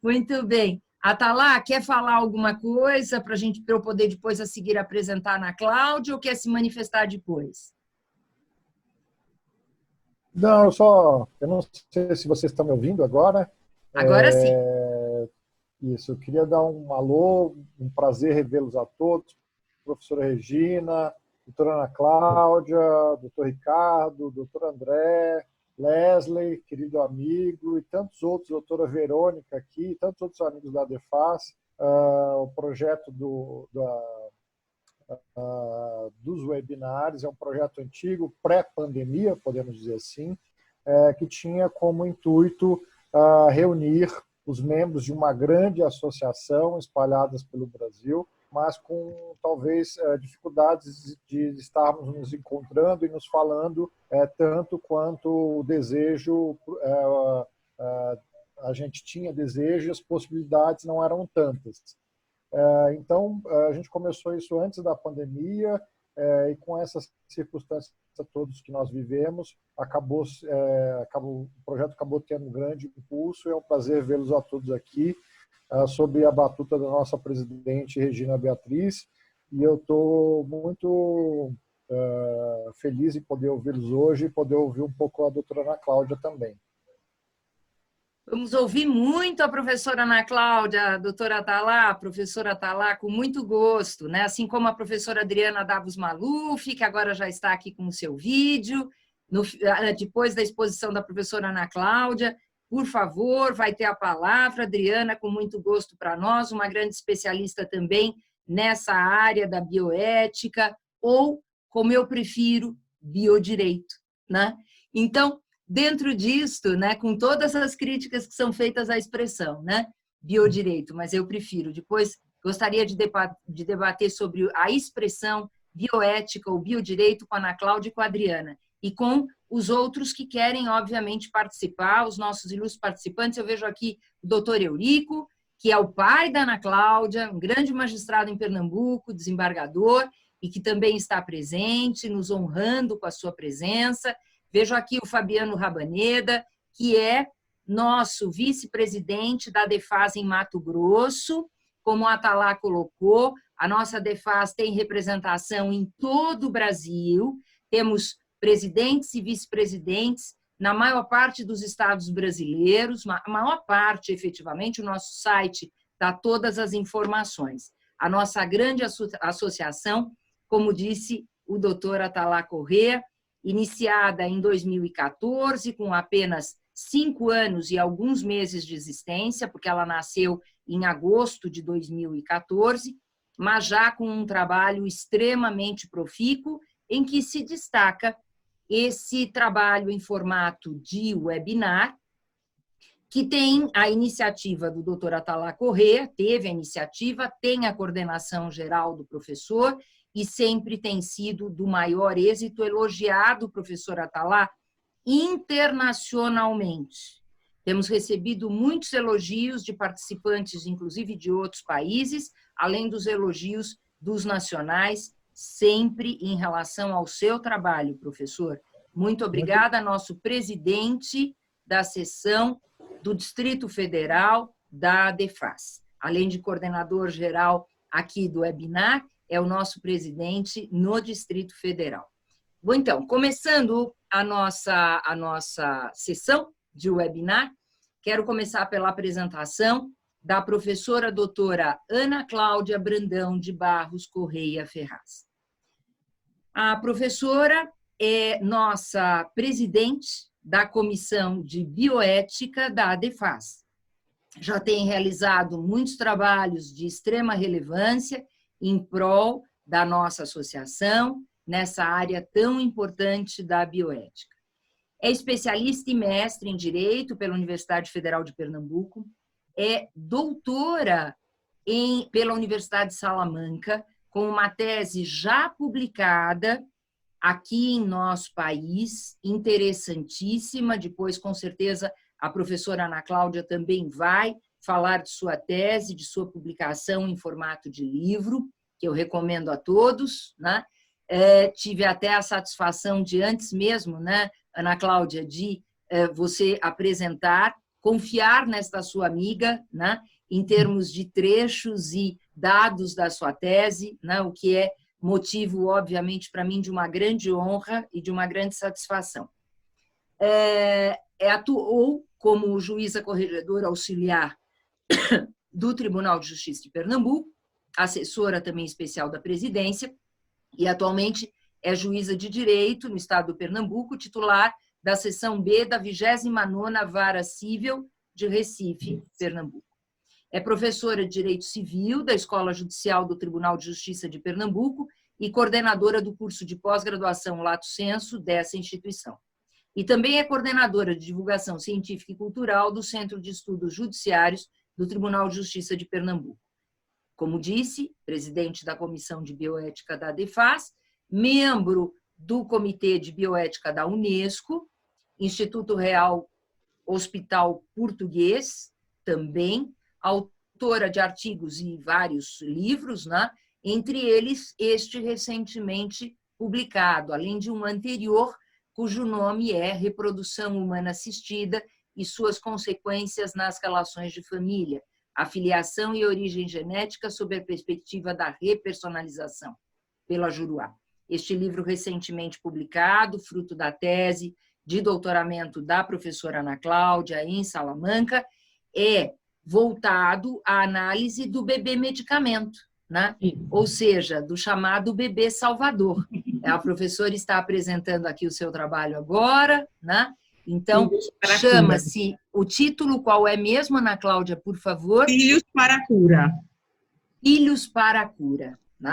Muito bem. Atalá, quer falar alguma coisa para eu poder depois a seguir apresentar na Cláudia ou quer se manifestar depois? Não, eu não sei se vocês estão me ouvindo agora. Agora sim. Isso, eu queria dar um alô, um prazer revê-los a todos, professora Regina, doutora Ana Cláudia, doutor Ricardo, doutor André, Leslie, querido amigo, e tantos outros, doutora Verônica aqui, tantos outros amigos da DEFAS, o projeto dos webinários é um projeto antigo, pré-pandemia, podemos dizer assim, que tinha como intuito reunir os membros de uma grande associação espalhadas pelo Brasil, mas com talvez dificuldades de estarmos nos encontrando e nos falando tanto quanto o desejo, a gente tinha desejo e as possibilidades não eram tantas. Então, a gente começou isso antes da pandemia e com essas circunstâncias todas que nós vivemos, o projeto acabou tendo um grande impulso e é um prazer vê-los a todos aqui sob a batuta da nossa presidente Regina Beatriz, e eu estou muito feliz em poder ouvi-los hoje e poder ouvir um pouco a doutora Ana Cláudia também. Vamos ouvir muito a professora Ana Cláudia, a doutora Atalá, a professora Atalá, com muito gosto, né? Assim como a professora Adriana Davos Maluf, que agora já está aqui com o seu vídeo, depois da exposição da professora Ana Cláudia. Por favor, vai ter a palavra, Adriana, com muito gosto para nós, uma grande especialista também nessa área da bioética, ou, como eu prefiro, biodireito, né? Então, dentro disto, né, com todas as críticas que são feitas à expressão, né, biodireito, mas eu prefiro. Depois, gostaria de debater sobre a expressão bioética ou biodireito com a Ana Cláudia e com a Adriana, e com os outros que querem, obviamente, participar, os nossos ilustres participantes. Eu vejo aqui o doutor Eurico, que é o pai da Ana Cláudia, um grande magistrado em Pernambuco, desembargador, e que também está presente, nos honrando com a sua presença. Vejo aqui o Fabiano Rabaneda, que é nosso vice-presidente da DEFAS em Mato Grosso. Como a Atalá colocou, a nossa DEFAS tem representação em todo o Brasil, temos presidentes e vice-presidentes na maior parte dos estados brasileiros, a maior parte, efetivamente, o nosso site dá todas as informações. A nossa grande associação, como disse o doutor Atalá Corrêa, iniciada em 2014, com apenas 5 anos e alguns meses de existência, porque ela nasceu em agosto de 2014, mas já com um trabalho extremamente profícuo, em que se destaca esse trabalho em formato de webinar, que tem a iniciativa do Dr. Atalá Corrêa, teve a iniciativa, tem a coordenação geral do professor, e sempre tem sido do maior êxito, elogiado, professor Atalá, internacionalmente. Temos recebido muitos elogios de participantes, inclusive de outros países, além dos elogios dos nacionais, sempre em relação ao seu trabalho, professor. Muito obrigada, nosso presidente da seção do Distrito Federal da DEFAS, além de coordenador geral aqui do webinar, é o nosso presidente no Distrito Federal. Bom, então, começando a nossa sessão de webinar, quero começar pela apresentação da professora doutora Ana Cláudia Brandão de Barros Correia Ferraz. A professora é nossa presidente da Comissão de Bioética da DEFAS. Já tem realizado muitos trabalhos de extrema relevância em prol da nossa associação, nessa área tão importante da bioética. É especialista e mestre em Direito pela Universidade Federal de Pernambuco, é doutora pela Universidade de Salamanca, com uma tese já publicada aqui em nosso país, interessantíssima. Depois, com certeza, a professora Ana Cláudia também vai falar de sua tese, de sua publicação em formato de livro, que eu recomendo a todos, né? Tive até a satisfação de antes mesmo, né, Ana Cláudia, de você apresentar confiar nesta sua amiga, né, em termos de trechos e dados da sua tese, né, o que é motivo, obviamente, para mim, de uma grande honra e de uma grande satisfação. Atuou como juíza corregedora auxiliar do Tribunal de Justiça de Pernambuco, assessora também especial da presidência, e atualmente é juíza de direito no estado do Pernambuco, titular da seção B da 29ª Vara Cível de Recife, Pernambuco. É professora de Direito Civil da Escola Judicial do Tribunal de Justiça de Pernambuco e coordenadora do curso de pós-graduação Lato Sensu dessa instituição. E também é coordenadora de divulgação científica e cultural do Centro de Estudos Judiciários do Tribunal de Justiça de Pernambuco. Como disse, presidente da Comissão de Bioética da ADEFAS, membro do Comitê de Bioética da Unesco, Instituto Real Hospital Português, também, autora de artigos e vários livros, né? Entre eles este recentemente publicado, além de um anterior, cujo nome é Reprodução Humana Assistida e suas consequências nas relações de família, a filiação e origem genética sob a perspectiva da repersonalização, pela Juruá. Este livro recentemente publicado, fruto da tese de doutoramento da professora Ana Cláudia em Salamanca, é voltado à análise do bebê medicamento, né? Ou seja, do chamado bebê salvador. A professora está apresentando aqui o seu trabalho agora, né? Então, chama-se, o título qual é mesmo, Ana Cláudia, por favor? Filhos para a Cura. Filhos para a Cura. Né?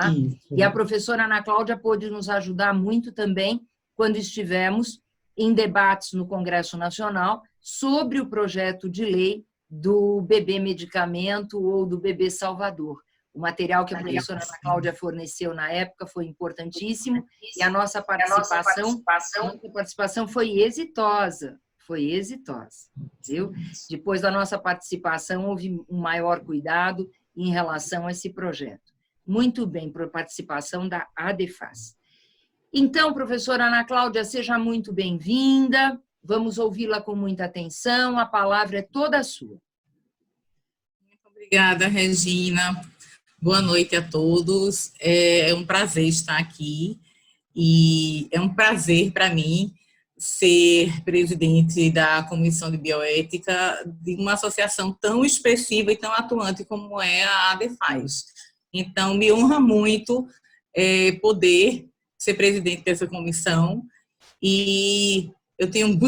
E a professora Ana Cláudia pôde nos ajudar muito também quando estivemos em debates no Congresso Nacional sobre o projeto de lei do bebê medicamento ou do bebê salvador. O material que a professora Ana Cláudia forneceu na época foi importantíssimo e a nossa participação foi exitosa. Foi exitosa, viu? Depois da nossa participação, houve um maior cuidado em relação a esse projeto. Muito bem, por participação da ADEFAS. Então, professora Ana Cláudia, seja muito bem-vinda. Vamos ouvi-la com muita atenção. A palavra é toda sua. Muito obrigada, Regina. Boa noite a todos. É um prazer estar aqui e é um prazer para mim ser presidente da Comissão de Bioética de uma associação tão expressiva e tão atuante como é a ADEFAS. Então, me honra muito poder ser presidente dessa comissão e eu tenho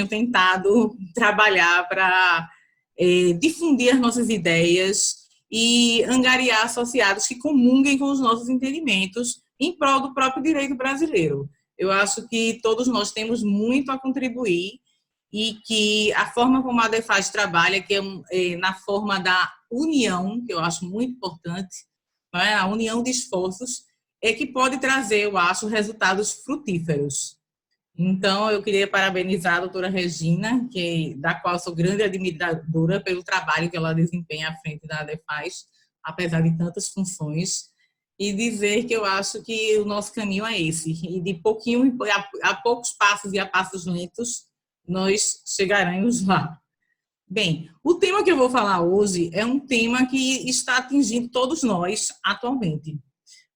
tentado trabalhar para difundir as nossas ideias e angariar associados que comunguem com os nossos entendimentos em prol do próprio direito brasileiro. Eu acho que todos nós temos muito a contribuir e que a forma como a ADEFAS trabalha, que é na forma da união, que eu acho muito importante, não é? A união de esforços, é que pode trazer, eu acho, resultados frutíferos. Então, eu queria parabenizar a doutora Regina, da qual sou grande admiradora pelo trabalho que ela desempenha à frente da ADEFAS, apesar de tantas funções, e dizer que eu acho que o nosso caminho é esse, e de pouquinho a poucos passos e a passos lentos, nós chegaremos lá. Bem, o tema que eu vou falar hoje é um tema que está atingindo todos nós atualmente,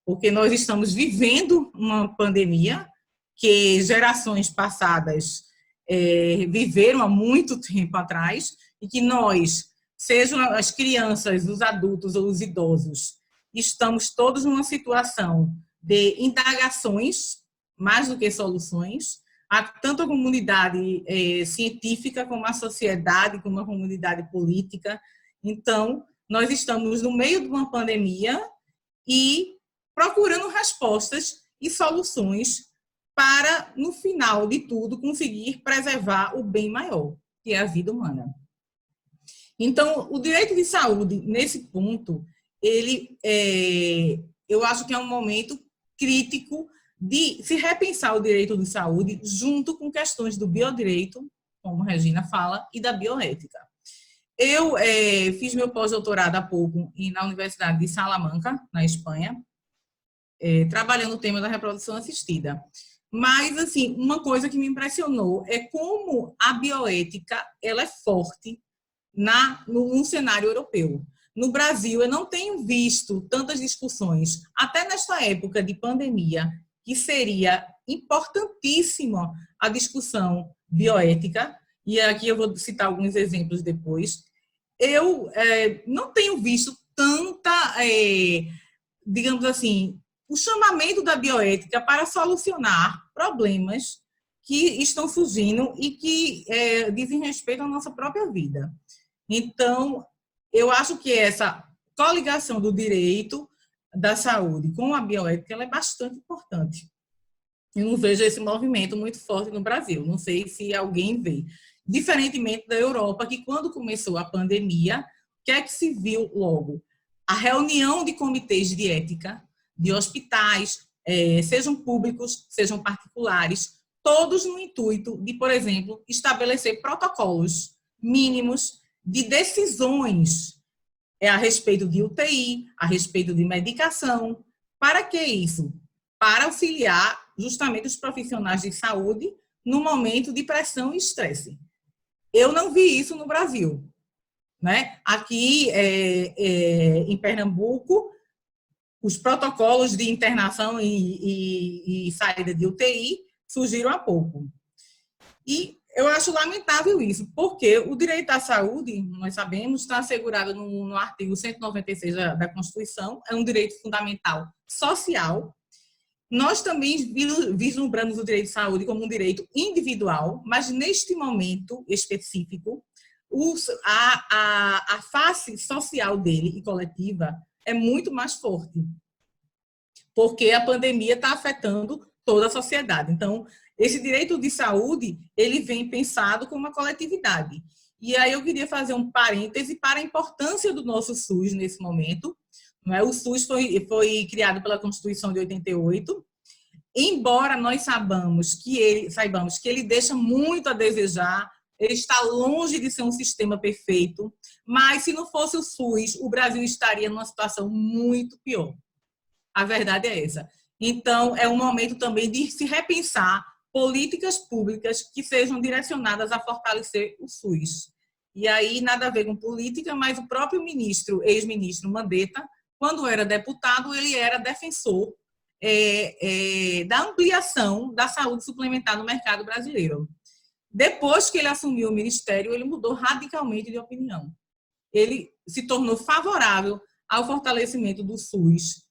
porque nós estamos vivendo uma pandemia que gerações passadas viveram há muito tempo atrás e que nós, sejam as crianças, os adultos ou os idosos, estamos todos numa situação de indagações, mais do que soluções, tanto a comunidade científica como a sociedade, como a comunidade política. Então, nós estamos no meio de uma pandemia e procurando respostas e soluções para, no final de tudo, conseguir preservar o bem maior, que é a vida humana. Então, o direito de saúde, nesse ponto, eu acho que é um momento crítico de se repensar o direito de saúde junto com questões do biodireito, como a Regina fala, e da bioética. Eu fiz meu pós-doutorado há pouco na Universidade de Salamanca, na Espanha, trabalhando o tema da reprodução assistida. Mas, assim, uma coisa que me impressionou é como a bioética ela é forte no cenário europeu. No Brasil, eu não tenho visto tantas discussões, até nesta época de pandemia, que seria importantíssima a discussão bioética, e aqui eu vou citar alguns exemplos depois. Eu não tenho visto tanta, digamos assim, o chamamento da bioética para solucionar problemas que estão surgindo e que dizem respeito à nossa própria vida. Então, eu acho que essa coligação do direito da saúde com a bioética ela é bastante importante. Eu não vejo esse movimento muito forte no Brasil, não sei se alguém vê. Diferentemente da Europa, que quando começou a pandemia, o que é que se viu logo? A reunião de comitês de ética de hospitais, sejam públicos, sejam particulares, todos no intuito de, por exemplo, estabelecer protocolos mínimos de decisões a respeito de UTI, a respeito de medicação. Para que isso? Para auxiliar justamente os profissionais de saúde no momento de pressão e estresse. Eu não vi isso no Brasil, né? Aqui em Pernambuco, os protocolos de internação e saída de UTI surgiram há pouco. E eu acho lamentável isso, porque o direito à saúde, nós sabemos, está assegurado no artigo 196 da Constituição, é um direito fundamental social. Nós também vislumbramos o direito de saúde como um direito individual, mas neste momento específico, a face social dele e coletiva é muito mais forte, porque a pandemia está afetando toda a sociedade. Então, esse direito de saúde, ele vem pensado como uma coletividade. E aí eu queria fazer um parêntese para a importância do nosso SUS nesse momento. O SUS foi criado pela Constituição de 88, embora nós saibamos que ele deixa muito a desejar, ele está longe de ser um sistema perfeito, mas se não fosse o SUS, o Brasil estaria numa situação muito pior. A verdade é essa. Então, é um momento também de se repensar políticas públicas que sejam direcionadas a fortalecer o SUS. E aí, nada a ver com política, mas o próprio ex-ministro Mandetta, quando era deputado, ele era defensor da ampliação da saúde suplementar no mercado brasileiro. Depois que ele assumiu o ministério, ele mudou radicalmente de opinião. Ele se tornou favorável ao fortalecimento do SUS,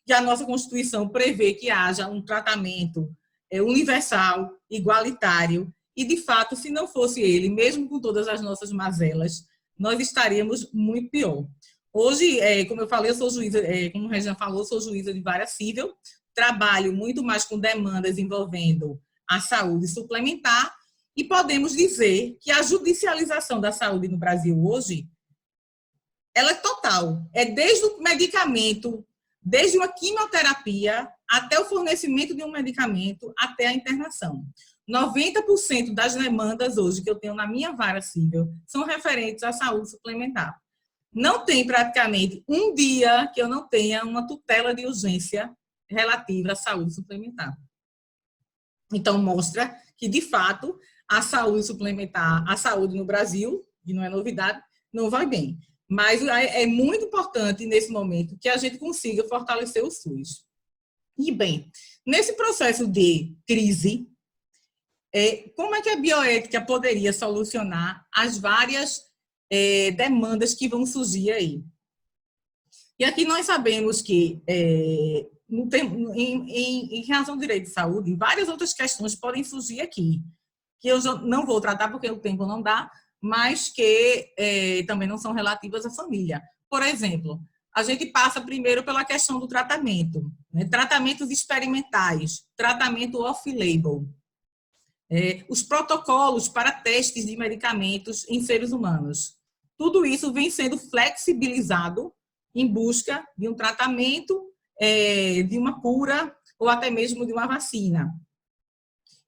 que a nossa Constituição prevê que haja um tratamento universal, igualitário, e, de fato, se não fosse ele, mesmo com todas as nossas mazelas, nós estaríamos muito pior. Hoje, como eu falei, eu sou juíza, como a Regina falou, sou juíza de vara civil, trabalho muito mais com demandas envolvendo a saúde suplementar, e podemos dizer que a judicialização da saúde no Brasil hoje, ela é total. É desde o medicamento, desde uma quimioterapia, até o fornecimento de um medicamento, até a internação. 90% das demandas hoje que eu tenho na minha vara civil são referentes à saúde suplementar. Não tem praticamente um dia que eu não tenha uma tutela de urgência relativa à saúde suplementar. Então, mostra que, de fato, a saúde suplementar, a saúde no Brasil, que não é novidade, não vai bem. Mas é muito importante, nesse momento, que a gente consiga fortalecer o SUS. E, bem, nesse processo de crise, como é que a bioética poderia solucionar as várias demandas que vão surgir aí? E aqui nós sabemos que, em relação ao direito de saúde, várias outras questões podem surgir aqui, que eu não vou tratar porque o tempo não dá, mas que também não são relativas à família. Por exemplo, a gente passa primeiro pela questão do tratamento, né? Tratamentos experimentais, tratamento off-label, os protocolos para testes de medicamentos em seres humanos. Tudo isso vem sendo flexibilizado em busca de um tratamento, de uma cura ou até mesmo de uma vacina.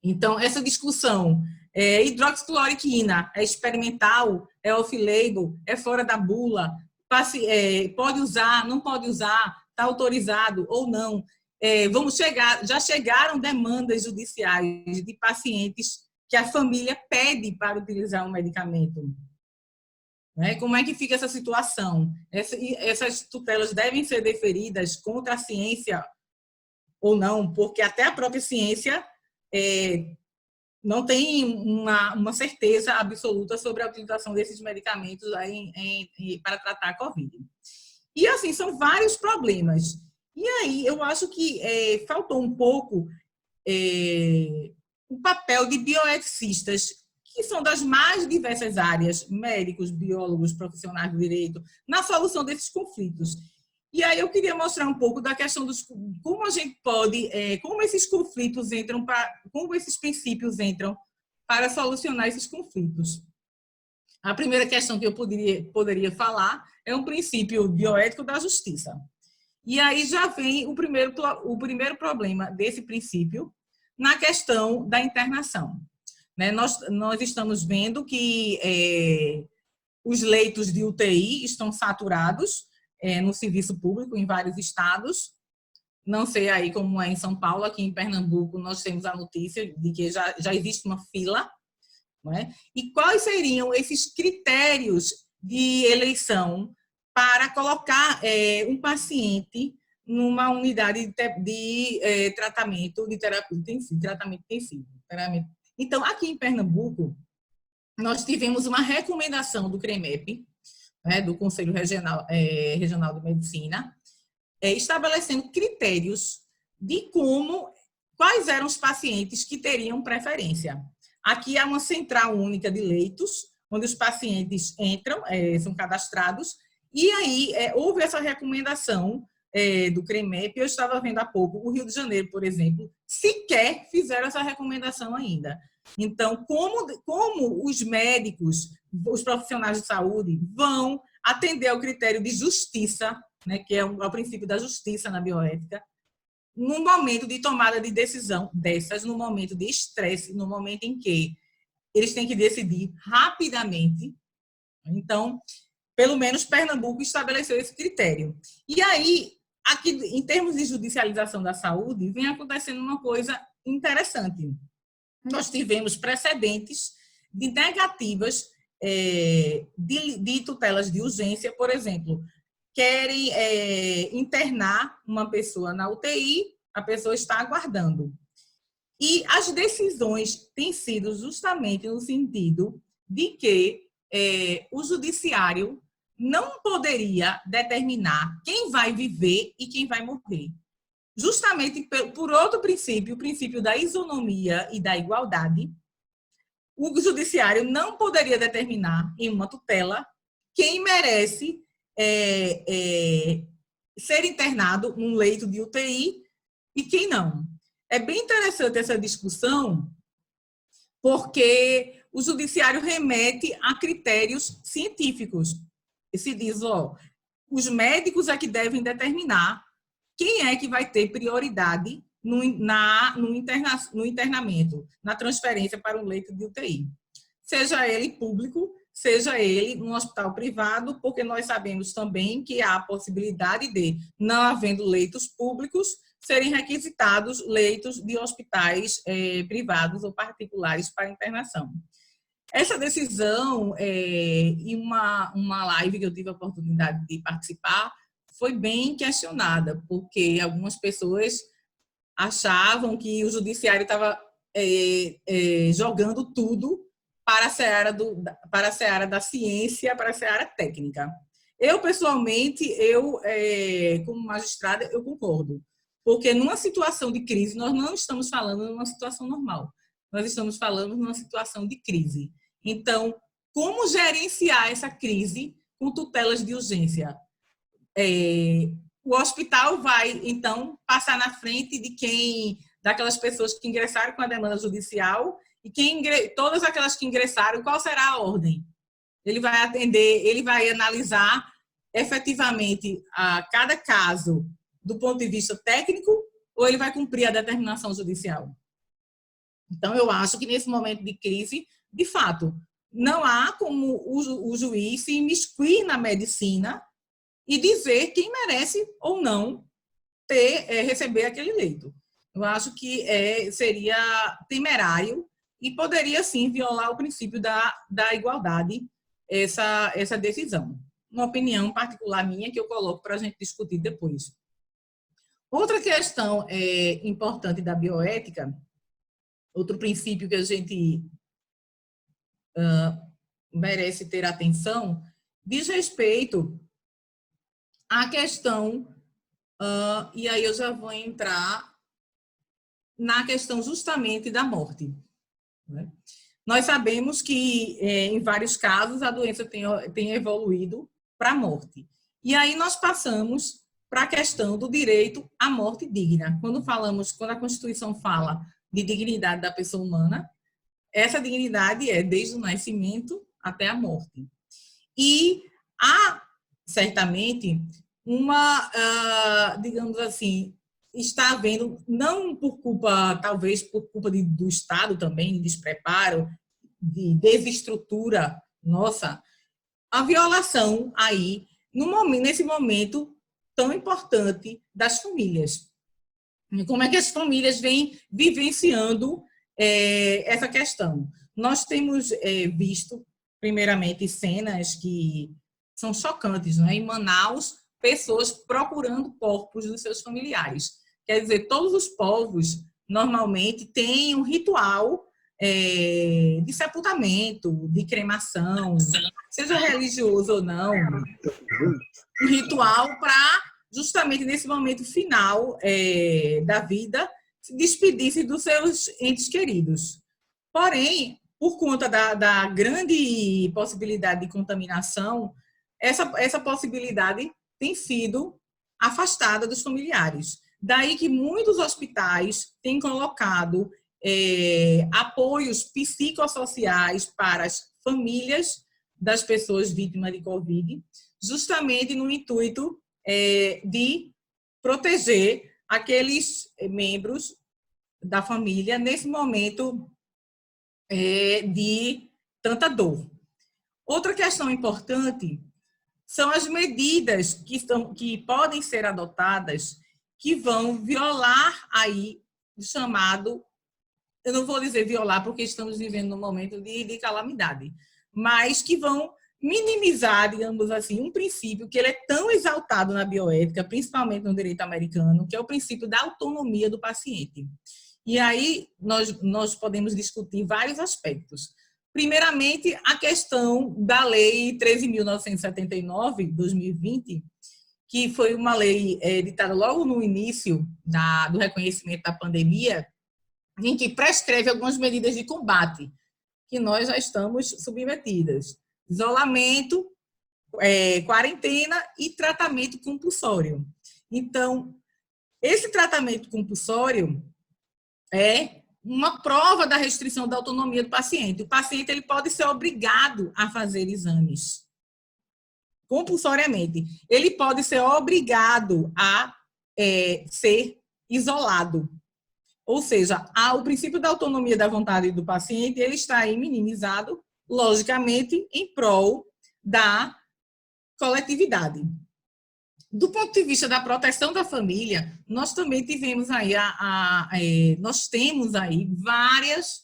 Então, essa discussão, hidroxicloroquina é experimental, é off-label, é fora da bula, pode usar, não pode usar, está autorizado ou não. já chegaram demandas judiciais de pacientes que a família pede para utilizar um medicamento. Né? Como é que fica essa situação? Essas tutelas devem ser deferidas contra a ciência ou não? Porque até a própria ciência não tem uma certeza absoluta sobre a utilização desses medicamentos para tratar a Covid. E, assim, são vários problemas. E aí, eu acho que faltou um pouco o papel de bioeticistas, que são das mais diversas áreas, médicos, biólogos, profissionais do direito, na solução desses conflitos. E aí eu queria mostrar um pouco da questão dos como a gente pode, como esses conflitos entram, como esses princípios entram para solucionar esses conflitos. A primeira questão que eu poderia falar é um princípio bioético da justiça. E aí já vem o primeiro problema desse princípio na questão da internação. Né? Nós estamos vendo que os leitos de UTI estão saturados no serviço público em vários estados. Não sei aí como é em São Paulo, aqui em Pernambuco nós temos a notícia de que já existe uma fila. Não é? E quais seriam esses critérios de eleição para colocar um paciente numa unidade de tratamento de terapia intensiva, tratamento intensivo. Então, aqui em Pernambuco, nós tivemos uma recomendação do CREMEP, do Conselho Regional de Medicina, estabelecendo critérios de quais eram os pacientes que teriam preferência. Aqui há uma central única de leitos, onde os pacientes entram, são cadastrados, e aí houve essa recomendação do CREMEP. Eu estava vendo há pouco, o Rio de Janeiro, por exemplo, sequer fizeram essa recomendação ainda. Então, como os médicos, os profissionais de saúde vão atender ao critério de justiça, né, que é o princípio da justiça na bioética, no momento de tomada de decisão dessas, no momento de estresse, no momento em que eles têm que decidir rapidamente. Então, pelo menos Pernambuco estabeleceu esse critério. E aí, aqui, em termos de judicialização da saúde, vem acontecendo uma coisa interessante. Nós tivemos precedentes de negativas de tutelas de urgência, por exemplo, querem internar uma pessoa na UTI, a pessoa está aguardando. E as decisões têm sido justamente no sentido de que o judiciário não poderia determinar quem vai viver e quem vai morrer. Justamente por outro princípio, o princípio da isonomia e da igualdade, o judiciário não poderia determinar em uma tutela quem merece ser internado num leito de UTI e quem não. É bem interessante essa discussão, porque o judiciário remete a critérios científicos. E se diz, os médicos é que devem determinar quem é que vai ter prioridade no internamento, na transferência para um leito de UTI. Seja ele público, seja ele num hospital privado, porque nós sabemos também que há a possibilidade de, não havendo leitos públicos, serem requisitados leitos de hospitais privados ou particulares para internação. Essa decisão, em uma live que eu tive a oportunidade de participar, foi bem questionada, porque algumas pessoas achavam que o judiciário estava jogando tudo para a seara da ciência, para a seara técnica. Eu, pessoalmente, como magistrada, eu concordo, porque numa situação de crise, nós não estamos falando numa situação normal, nós estamos falando numa situação de crise. Então, como gerenciar essa crise com tutelas de urgência? O hospital vai, então, passar na frente daquelas pessoas que ingressaram com a demanda judicial e todas aquelas que ingressaram, qual será a ordem? Ele vai atender, ele vai analisar efetivamente cada caso do ponto de vista técnico ou ele vai cumprir a determinação judicial? Então, eu acho que nesse momento de crise, de fato, não há como o juiz se imiscuir na medicina e dizer quem merece ou não receber aquele leito. Eu acho que seria temerário e poderia, sim, violar o princípio da igualdade, essa decisão. Uma opinião particular minha que eu coloco para a gente discutir depois. Outra questão importante da bioética, outro princípio que a gente merece ter atenção, diz respeito à questão, e aí eu já vou entrar na questão justamente da morte. Né? Nós sabemos que, em vários casos, a doença tem evoluído para a morte. E aí nós passamos para a questão do direito à morte digna. Quando a Constituição fala de dignidade da pessoa humana, essa dignidade é desde o nascimento até a morte. E há, certamente, digamos assim, está havendo, não por culpa, talvez por culpa do Estado também, de despreparo, de desestrutura nossa, a violação aí, nesse momento tão importante das famílias. Como é que as famílias vêm vivenciando essa questão? Nós temos visto, primeiramente, cenas que são chocantes, não é? Em Manaus, pessoas procurando corpos dos seus familiares. Quer dizer, todos os povos, normalmente, têm um ritual de sepultamento, de cremação, seja religioso ou não, um ritual para, justamente nesse momento final da vida, se despedir-se dos seus entes queridos. Porém, por conta da grande possibilidade de contaminação, essa possibilidade tem sido afastada dos familiares. Daí que muitos hospitais têm colocado apoios psicossociais para as famílias das pessoas vítimas de Covid, justamente no intuito de proteger aqueles membros da família nesse momento de tanta dor. Outra questão importante são as medidas que podem ser adotadas que vão violar aí o chamado, eu não vou dizer violar porque estamos vivendo num momento de calamidade, mas que vão minimizar, digamos assim, um princípio que ele é tão exaltado na bioética, principalmente no direito americano, que é o princípio da autonomia do paciente. E aí nós podemos discutir vários aspectos. Primeiramente, a questão da Lei 13.979, 2020, que foi uma lei editada logo no início do reconhecimento da pandemia, em que prescreve algumas medidas de combate que nós já estamos submetidas. Isolamento, quarentena e tratamento compulsório. Então, esse tratamento compulsório é uma prova da restrição da autonomia do paciente. O paciente ele pode ser obrigado a fazer exames compulsoriamente. Ele pode ser obrigado a ser isolado. Ou seja, o princípio da autonomia da vontade do paciente ele está aí minimizado, logicamente, em prol da coletividade. Do ponto de vista da proteção da família, nós também tivemos aí nós temos aí várias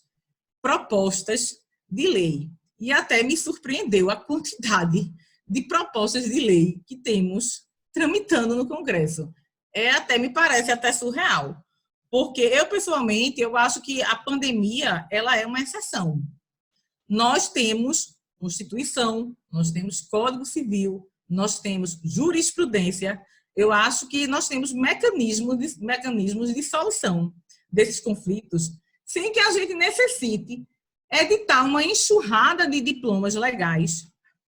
propostas de lei. E até me surpreendeu a quantidade de propostas de lei que temos tramitando no Congresso. Até me parece até surreal. Porque eu, pessoalmente, eu acho que a pandemia ela é uma exceção. Nós temos Constituição, nós temos Código Civil, nós temos jurisprudência, eu acho que nós temos mecanismos de solução desses conflitos, sem que a gente necessite editar uma enxurrada de diplomas legais,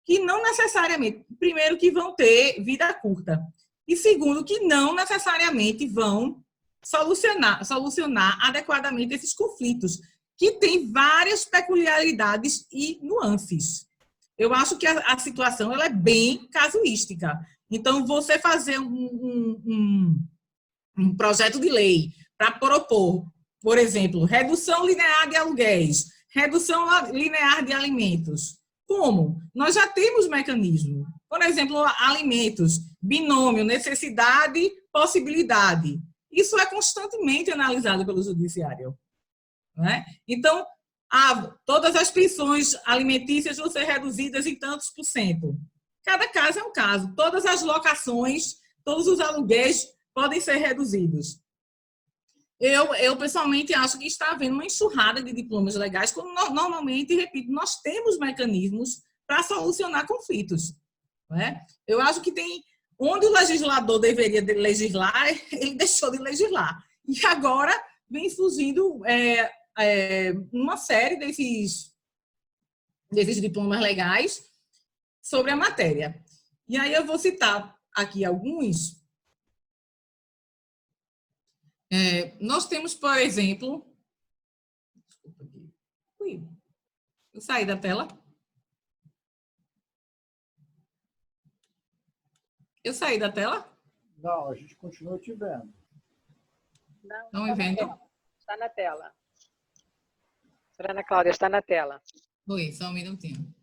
que não necessariamente, primeiro, que vão ter vida curta, e segundo, que não necessariamente vão solucionar adequadamente esses conflitos, que têm várias peculiaridades e nuances. Eu acho que a situação ela é bem casuística. Então, você fazer um projeto de lei para propor, por exemplo, redução linear de aluguéis, redução linear de alimentos. Como? Nós já temos mecanismo. Por exemplo, alimentos, binômio, necessidade, possibilidade. Isso é constantemente analisado pelo judiciário, né? Então, todas as pensões alimentícias vão ser reduzidas em tantos por cento. Cada caso é um caso. Todas as locações, todos os aluguéis podem ser reduzidos. Eu pessoalmente acho que está havendo uma enxurrada de diplomas legais, quando normalmente, repito, nós temos mecanismos para solucionar conflitos, né? Eu acho que tem, onde o legislador deveria legislar, ele deixou de legislar. E agora vem surgindo uma série desses diplomas legais sobre a matéria. E aí eu vou citar aqui alguns. Nós temos, por exemplo... Eu saí da tela. Eu saí da tela? Não, a gente continua te vendo. Estão me vendo? Está na tela. Ana Cláudia, está na tela. Oi, só um minutinho.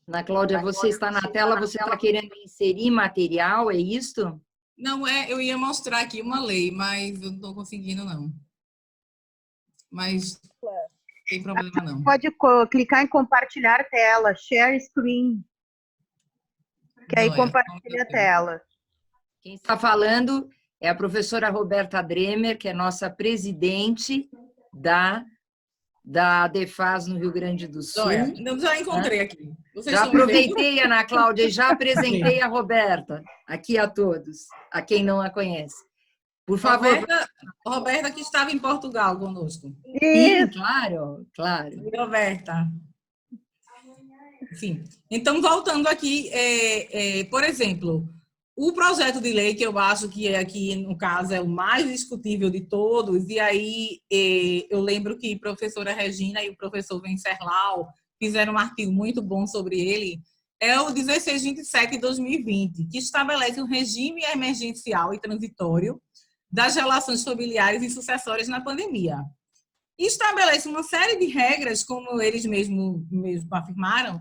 Ana Cláudia, você está na tela, você está querendo inserir material, é isso? Não, eu ia mostrar aqui uma lei, mas eu não estou conseguindo, não. Mas não tem problema, não. Pode clicar em compartilhar tela, share screen. Que aí compartilha a tela. Quem está falando é a professora Roberta Dremer, que é nossa presidente da Defas no Rio Grande do Sul. Já encontrei aqui. Já aproveitei, Ana Cláudia, e já apresentei a Roberta aqui a todos, a quem não a conhece. Por favor. Roberta, que estava em Portugal conosco. Sim, claro, claro. Roberta. Sim. Então, voltando aqui, por exemplo, o projeto de lei, que eu acho que aqui, no caso, é o mais discutível de todos, e aí eu lembro que a professora Regina e o professor Venceslau fizeram um artigo muito bom sobre ele, é o 1627 de 2020, que estabelece um regime emergencial e transitório das relações familiares e sucessórias na pandemia. E estabelece uma série de regras, como eles mesmos afirmaram,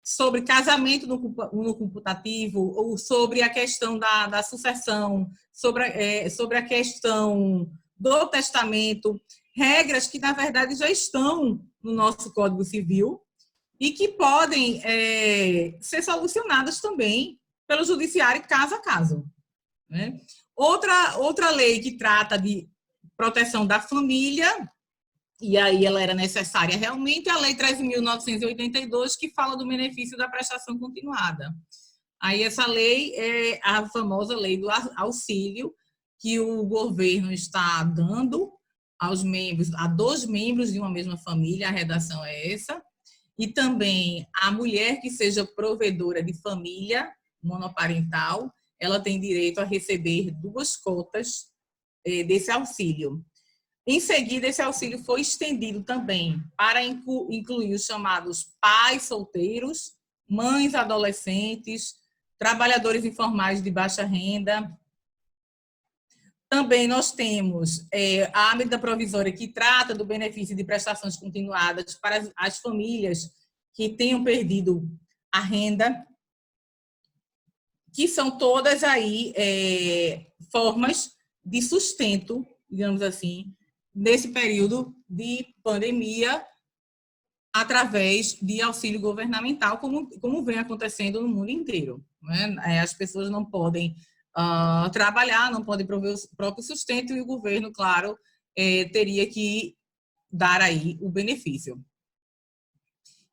sobre casamento no computativo, ou sobre a questão da sucessão, sobre a questão do testamento, regras que, na verdade, já estão no nosso Código Civil e que podem ser solucionadas também pelo judiciário caso a caso, né? Outra lei que trata de proteção da família, e aí ela era necessária realmente, é a Lei 13.982, que fala do benefício da prestação continuada. Aí essa lei é a famosa lei do auxílio, que o governo está dando aos membros, a 2 membros de uma mesma família, a redação é essa, e também a mulher que seja provedora de família monoparental, ela tem direito a receber 2 cotas desse auxílio. Em seguida, esse auxílio foi estendido também para incluir os chamados pais solteiros, mães adolescentes, trabalhadores informais de baixa renda. Também nós temos a medida provisória que trata do benefício de prestações continuadas para as famílias que tenham perdido a renda, que são todas aí formas de sustento, digamos assim, nesse período de pandemia, através de auxílio governamental, como vem acontecendo no mundo inteiro, né? As pessoas não podem trabalhar, não podem prover o próprio sustento, e o governo, claro, teria que dar aí o benefício.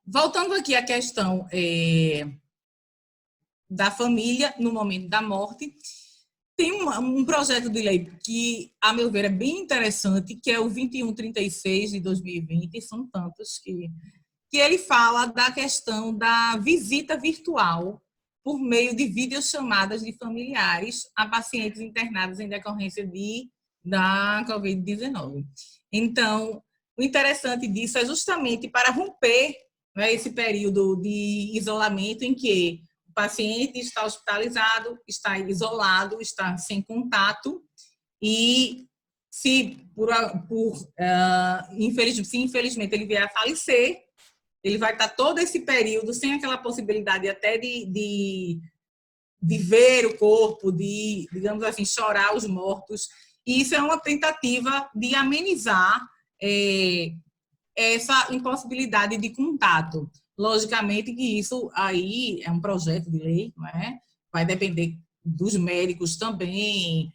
Voltando aqui à questão da família no momento da morte, tem um projeto de lei que, a meu ver, é bem interessante, que é o 2136 de 2020, são tantos que ele fala da questão da visita virtual por meio de videochamadas de familiares a pacientes internados em decorrência da Covid-19. Então, o interessante disso é justamente para romper, né, esse período de isolamento em que o paciente está hospitalizado, está isolado, está sem contato, e se infelizmente ele vier a falecer, ele vai estar todo esse período sem aquela possibilidade até de ver o corpo, de, digamos assim, chorar os mortos. E isso é uma tentativa de amenizar essa impossibilidade de contato. Logicamente que isso aí é um projeto de lei, não é? Vai depender dos médicos também,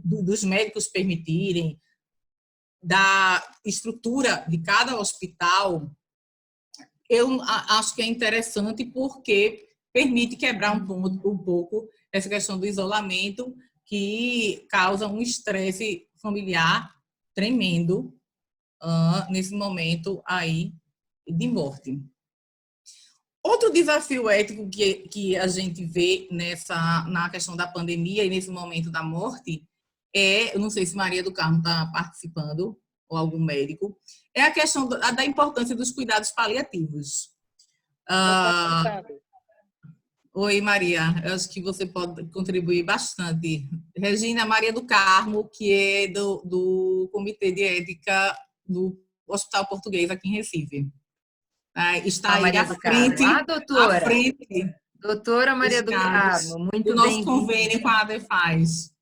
dos médicos permitirem, da estrutura de cada hospital. Eu acho que é interessante porque permite quebrar um pouco essa questão do isolamento, que causa um estresse familiar tremendo nesse momento aí de morte. Outro desafio ético que a gente vê na questão da pandemia e nesse momento da morte eu não sei se Maria do Carmo está participando, ou algum médico, é a questão da importância dos cuidados paliativos. Oi, Maria, eu acho que você pode contribuir bastante. Regina Maria do Carmo, que é do Comitê de Ética do Hospital Português aqui em Recife. Está aí Maria à frente, doutora. à frente. Doutora Maria do Carmo, muito bem. O nosso convênio com a ADEFAS.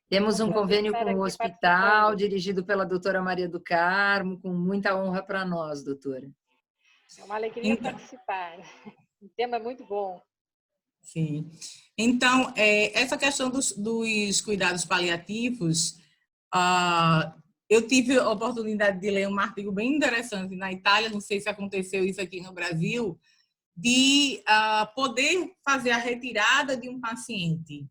Temos um convênio com o hospital, dirigido pela doutora Maria do Carmo, com muita honra para nós, doutora. É uma alegria participar. O tema é muito bom. Sim. Então, essa questão dos cuidados paliativos, eu tive a oportunidade de ler um artigo bem interessante na Itália, não sei se aconteceu isso aqui no Brasil, de poder fazer a retirada de um paciente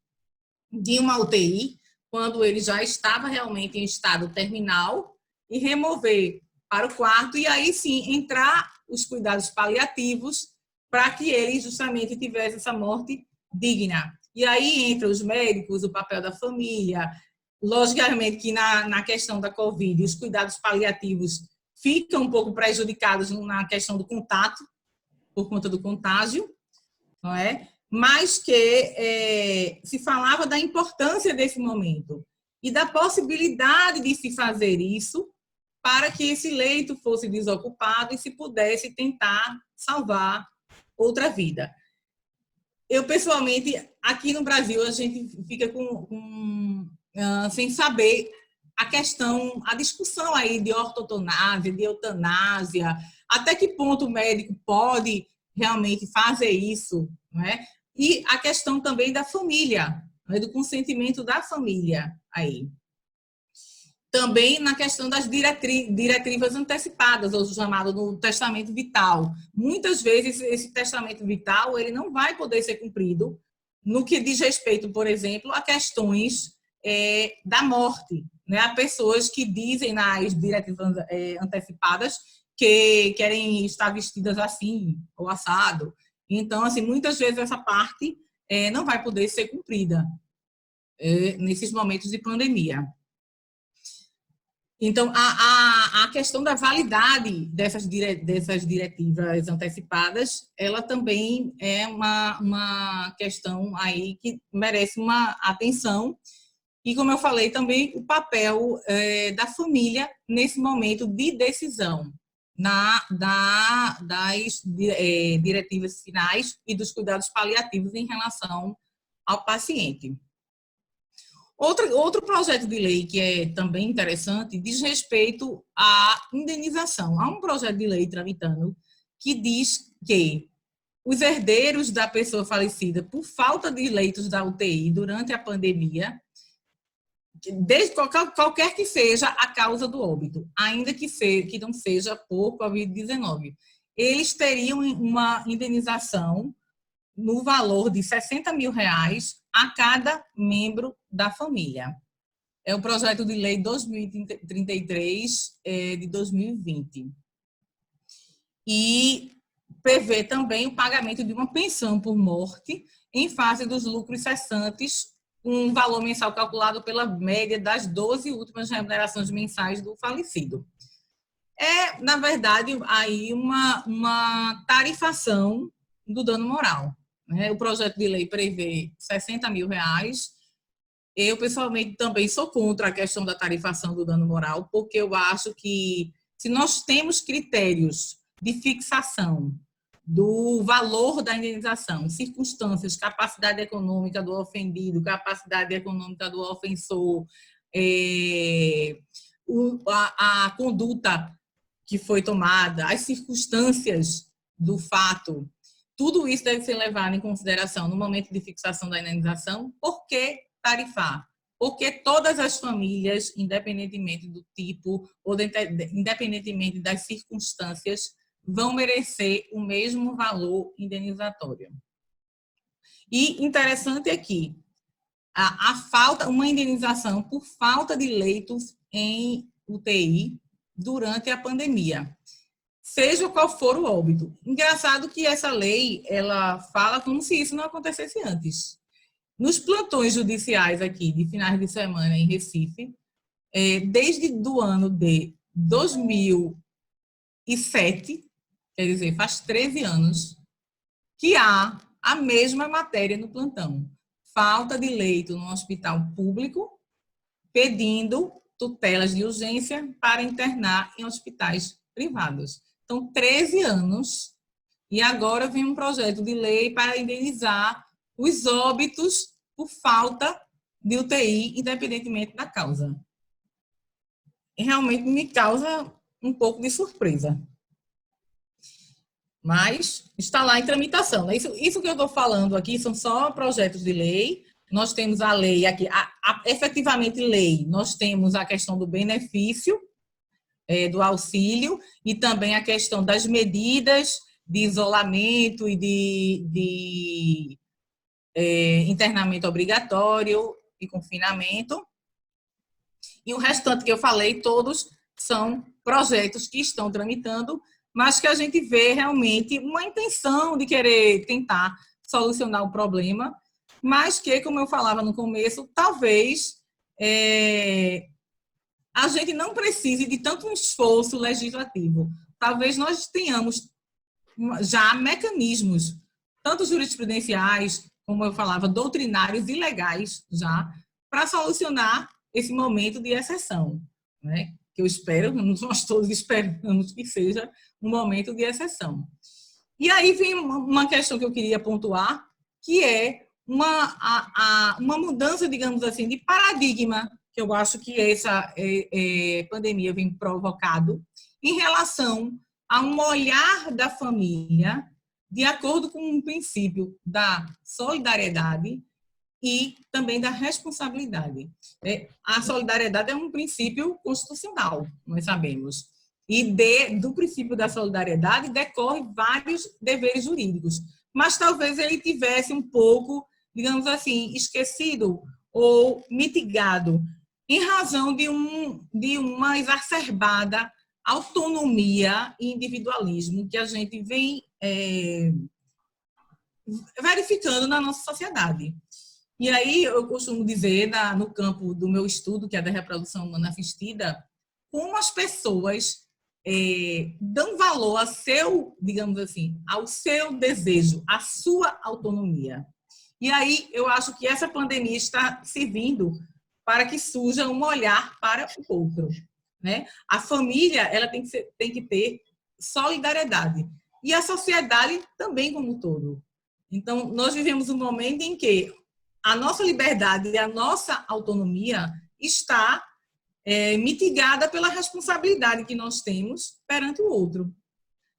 de uma UTI, quando ele já estava realmente em estado terminal, e remover para o quarto, e aí sim entrar os cuidados paliativos para que ele justamente tivesse essa morte digna. E aí entra os médicos, o papel da família. Logicamente que na questão da Covid, os cuidados paliativos ficam um pouco prejudicados na questão do contato, por conta do contágio, não é? Mas que se falava da importância desse momento e da possibilidade de se fazer isso para que esse leito fosse desocupado e se pudesse tentar salvar outra vida. Eu, pessoalmente, aqui no Brasil, a gente fica sem saber a discussão aí de ortotanásia, de eutanásia, até que ponto o médico pode realmente fazer isso, não é? E a questão também da família, né, do consentimento da família aí. Também na questão das diretivas antecipadas, ou chamado no testamento vital. Muitas vezes esse testamento vital ele não vai poder ser cumprido no que diz respeito, por exemplo, a questões da morte, né? Há pessoas que dizem nas diretivas antecipadas que querem estar vestidas assim, ou assado. Então, assim, muitas vezes essa parte não vai poder ser cumprida nesses momentos de pandemia. Então, a questão da validade dessas diretivas antecipadas, ela também é uma questão aí que merece uma atenção. E, como eu falei, também o papel da família nesse momento de decisão das diretivas finais e dos cuidados paliativos em relação ao paciente. Outro projeto de lei que é também interessante diz respeito à indenização. Há um projeto de lei tramitando que diz que os herdeiros da pessoa falecida por falta de leitos da UTI durante a pandemia, desde qualquer que seja a causa do óbito, ainda que não seja por Covid-19, eles teriam uma indenização no valor de R$60 mil a cada membro da família. É o projeto de lei 2033 de 2020. E prevê também o pagamento de uma pensão por morte em face dos lucros cessantes, um valor mensal calculado pela média das 12 últimas remunerações mensais do falecido. Na verdade, aí uma tarifação do dano moral. O projeto de lei prevê R$60 mil. Eu, pessoalmente, também sou contra a questão da tarifação do dano moral, porque eu acho que se nós temos critérios de fixação do valor da indenização, circunstâncias, capacidade econômica do ofendido, capacidade econômica do ofensor, a conduta que foi tomada, as circunstâncias do fato, tudo isso deve ser levado em consideração no momento de fixação da indenização. Por que tarifar? Porque todas as famílias, independentemente do tipo ou independentemente das circunstâncias, vão merecer o mesmo valor indenizatório. E interessante é que uma indenização por falta de leitos em UTI durante a pandemia, seja qual for o óbito. Engraçado que essa lei, ela fala como se isso não acontecesse antes. Nos plantões judiciais aqui, de finais de semana em Recife, desde o ano de 2007, quer dizer, faz 13 anos, que há a mesma matéria no plantão. Falta de leito no hospital público, pedindo tutelas de urgência para internar em hospitais privados. Então, 13 anos, e agora vem um projeto de lei para indenizar os óbitos por falta de UTI, independentemente da causa. E realmente me causa um pouco de surpresa. Mas está lá em tramitação. Isso que eu estou falando aqui são só projetos de lei. Nós temos a lei aqui, efetivamente lei, nós temos a questão do benefício, do auxílio, e também a questão das medidas de isolamento e de internamento obrigatório e confinamento. E o restante que eu falei, todos são projetos que estão tramitando, mas que a gente vê realmente uma intenção de querer tentar solucionar o problema, mas que, como eu falava no começo, talvez a gente não precise de tanto um esforço legislativo. Talvez nós tenhamos já mecanismos, tanto jurisprudenciais, como eu falava, doutrinários e legais já, para solucionar esse momento de exceção, né? Que eu espero, nós todos esperamos que seja um momento de exceção. E aí vem uma questão que eu queria pontuar, que é uma mudança, digamos assim, de paradigma, que eu acho que essa pandemia vem provocado, em relação a um olhar da família de acordo com um princípio da solidariedade e também da responsabilidade. A solidariedade é um princípio constitucional, nós sabemos. E do princípio da solidariedade decorre vários deveres jurídicos. Mas talvez ele tivesse um pouco, digamos assim, esquecido ou mitigado em razão de uma exacerbada autonomia e individualismo que a gente vem verificando na nossa sociedade. E aí eu costumo dizer, no campo do meu estudo, que é da reprodução humana assistida, como as pessoas dão valor ao seu, digamos assim, ao seu desejo, à sua autonomia. E aí eu acho que essa pandemia está servindo para que surja um olhar para o outro, né? A família, ela tem que ter solidariedade. E a sociedade também como um todo. Então, nós vivemos um momento em que a nossa liberdade e a nossa autonomia está mitigada pela responsabilidade que nós temos perante o outro,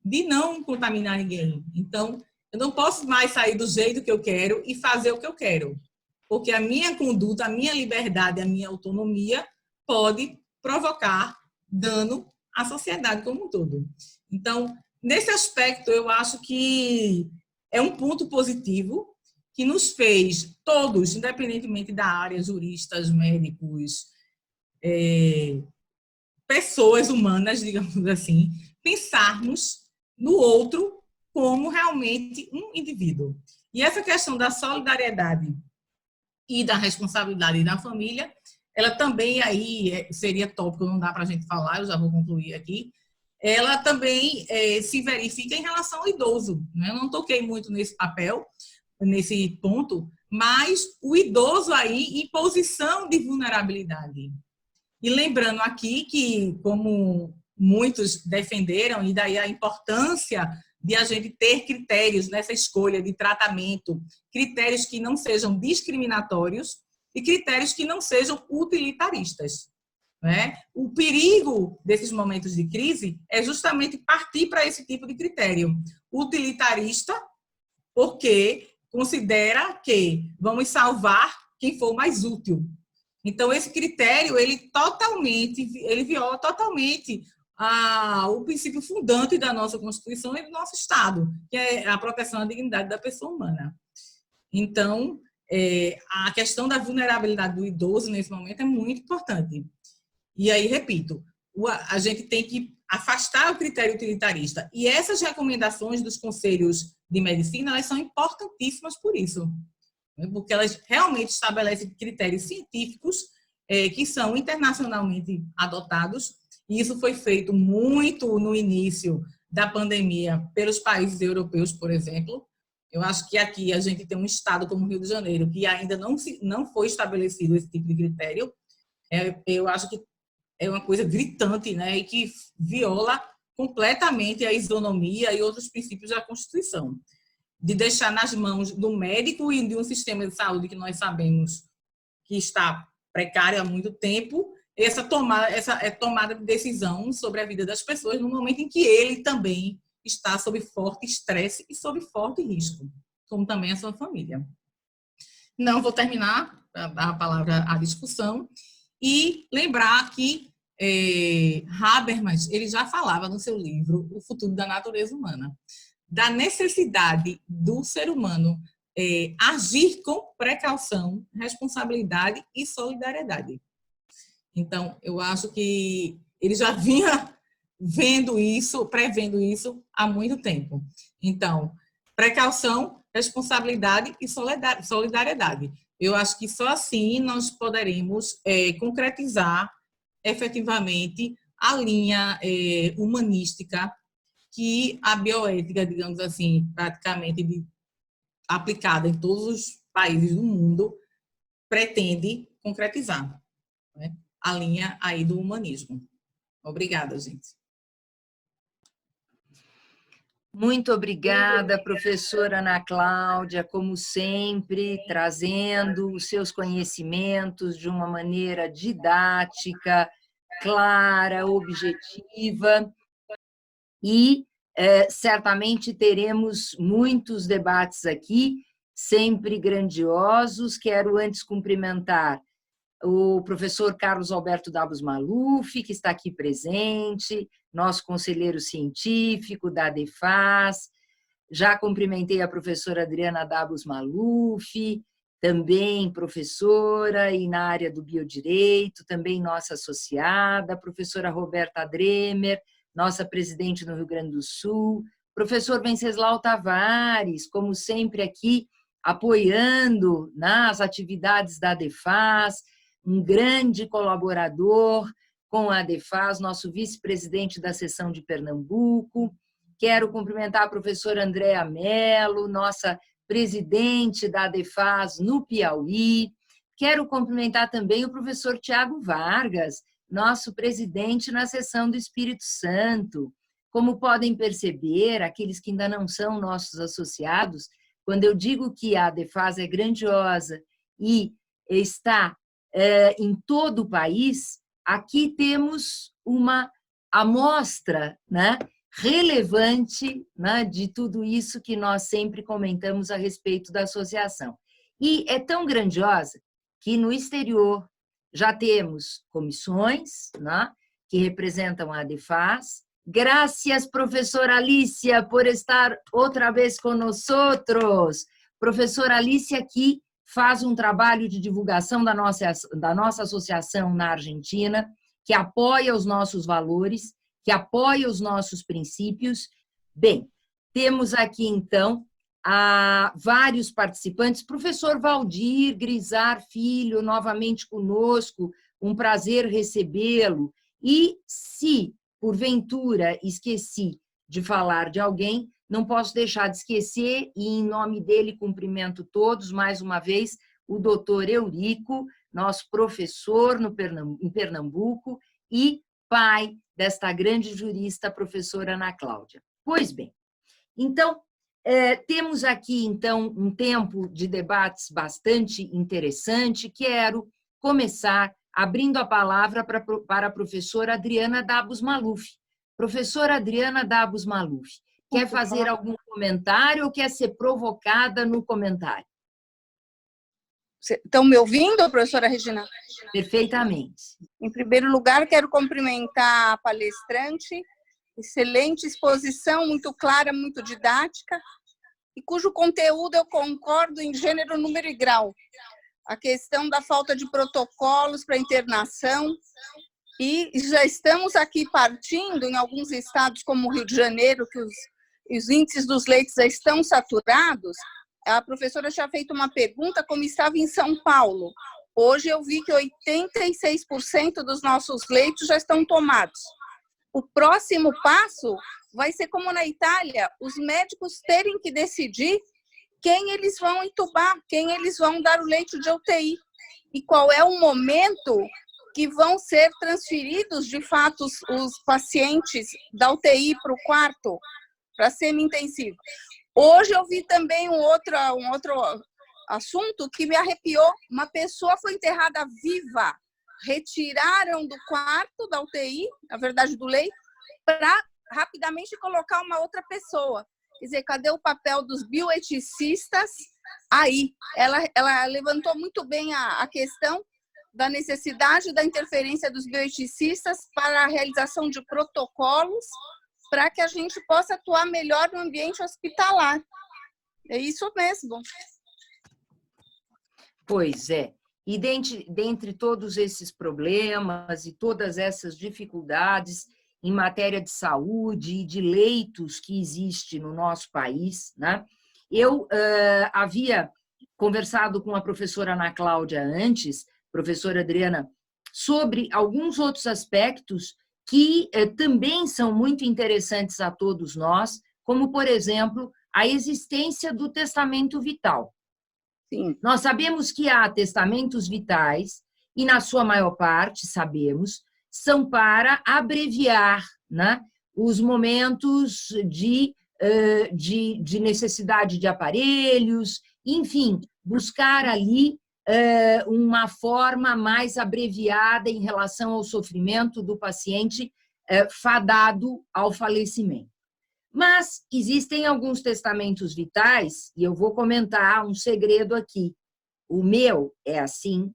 de não contaminar ninguém. Então, eu não posso mais sair do jeito que eu quero e fazer o que eu quero, porque a minha conduta, a minha liberdade, a minha autonomia pode provocar dano à sociedade como um todo. Então, nesse aspecto, eu acho que é um ponto positivo que nos fez todos, independentemente da área, juristas, médicos, pessoas humanas, digamos assim, pensarmos no outro como realmente um indivíduo. E essa questão da solidariedade e da responsabilidade da família, ela também aí seria tópico, não dá para a gente falar, eu já vou concluir aqui, ela também se verifica em relação ao idoso, né? Eu não toquei muito nesse papel, nesse ponto, mas o idoso aí em posição de vulnerabilidade. E lembrando aqui que, como muitos defenderam, e daí a importância de a gente ter critérios nessa escolha de tratamento, critérios que não sejam discriminatórios e critérios que não sejam utilitaristas, né? O perigo desses momentos de crise é justamente partir para esse tipo de critério utilitarista, porque considera que vamos salvar quem for mais útil. Então, esse critério, ele viola totalmente o princípio fundante da nossa Constituição e do nosso Estado, que é a proteção à dignidade da pessoa humana. Então, a questão da vulnerabilidade do idoso, nesse momento, é muito importante. E aí, repito, a gente tem que afastar o critério utilitarista. E essas recomendações dos conselhos de medicina, elas são importantíssimas por isso, porque elas realmente estabelecem critérios científicos que são internacionalmente adotados. E isso foi feito muito no início da pandemia pelos países europeus, por exemplo. Eu acho que aqui a gente tem um estado como o Rio de Janeiro que ainda não foi estabelecido esse tipo de critério. Eu acho que é uma coisa gritante, né, e que viola completamente a isonomia e outros princípios da Constituição. De deixar nas mãos do médico e de um sistema de saúde que nós sabemos que está precário há muito tempo, essa tomada de decisão sobre a vida das pessoas no momento em que ele também está sob forte estresse e sob forte risco, como também a sua família. Não vou terminar a palavra à discussão e lembrar que Habermas, ele já falava no seu livro O Futuro da Natureza Humana, da necessidade do ser humano agir com precaução, responsabilidade e solidariedade. Então, eu acho que ele já vinha vendo isso, prevendo isso há muito tempo. Então, precaução, responsabilidade e solidariedade. Eu acho que só assim nós poderemos concretizar efetivamente a linha humanística que a bioética, digamos assim, praticamente aplicada em todos os países do mundo, pretende concretizar, né? A linha aí do humanismo. Obrigada, gente. Muito obrigada, professora Ana Cláudia, como sempre, trazendo os seus conhecimentos de uma maneira didática, clara, objetiva, e certamente teremos muitos debates aqui, sempre grandiosos. Quero antes cumprimentar o professor Carlos Alberto Davos Maluf, que está aqui presente, nosso conselheiro científico da ADEFAS. Já cumprimentei a professora Adriana Davos Maluf, também professora e na área do biodireito, também nossa associada, a professora Roberta Dremer, nossa presidente no Rio Grande do Sul, professor Venceslau Tavares, como sempre aqui, apoiando nas atividades da ADEFAS, um grande colaborador com a ADEFAS, nosso vice-presidente da seção de Pernambuco. Quero cumprimentar a professora Andréa Mello, nossa presidente da ADEFAS no Piauí. Quero cumprimentar também o professor Tiago Vargas, nosso presidente na seção do Espírito Santo. Como podem perceber, aqueles que ainda não são nossos associados, quando eu digo que a ADEFAS é grandiosa e está em todo o país, aqui temos uma amostra, né, relevante, né, de tudo isso que nós sempre comentamos a respeito da associação. E é tão grandiosa que no exterior já temos comissões, né, que representam a ADEFAS. Graças, professora Alicia, por estar outra vez conosco. Professora Alicia, que faz um trabalho de divulgação da nossa associação na Argentina, que apoia os nossos valores, que apoia os nossos princípios. Bem, temos aqui, então, vários participantes. Professor Valdir Grisar Filho, novamente conosco, um prazer recebê-lo. E se, porventura, esqueci de falar de alguém, não posso deixar de esquecer, e em nome dele cumprimento todos, mais uma vez, o doutor Eurico, nosso professor em Pernambuco, e pai desta grande jurista, professora Ana Cláudia. Pois bem, então, temos aqui, então, um tempo de debates bastante interessante. Quero começar abrindo a palavra para a professora Adriana Dabos Maluf. Professora Adriana Dabos Maluf, quer fazer algum comentário ou quer ser provocada no comentário? Estão me ouvindo, professora Regina? Perfeitamente. Em primeiro lugar, quero cumprimentar a palestrante, excelente exposição, muito clara, muito didática, e cujo conteúdo eu concordo em gênero, número e grau. A questão da falta de protocolos para internação, e já estamos aqui partindo em alguns estados, como o Rio de Janeiro, que os índices dos leitos já estão saturados. A professora tinha feito uma pergunta como estava em São Paulo. Hoje eu vi que 86% dos nossos leitos já estão tomados. O próximo passo vai ser como na Itália, os médicos terem que decidir quem eles vão entubar, quem eles vão dar o leito de UTI e qual é o momento que vão ser transferidos, de fato, os pacientes da UTI para o quarto, para semi-intensivo. Hoje eu vi também um outro assunto que me arrepiou. Uma pessoa foi enterrada viva, retiraram do quarto da UTI, na verdade do leito, para rapidamente colocar uma outra pessoa. Quer dizer, cadê o papel dos bioeticistas? Aí, ela levantou muito bem a questão da necessidade da interferência dos bioeticistas para a realização de protocolos para que a gente possa atuar melhor no ambiente hospitalar. É isso mesmo. Pois é. E dentre todos esses problemas e todas essas dificuldades em matéria de saúde e de leitos que existe no nosso país, né? Eu havia conversado com a professora Ana Cláudia antes, professora Adriana, sobre alguns outros aspectos que também são muito interessantes a todos nós, como, por exemplo, a existência do testamento vital. Sim. Nós sabemos que há testamentos vitais, e na sua maior parte, sabemos, são para abreviar, né, os momentos de necessidade de aparelhos, enfim, buscar ali uma forma mais abreviada em relação ao sofrimento do paciente fadado ao falecimento. Mas existem alguns testamentos vitais, e eu vou comentar um segredo aqui. O meu é assim,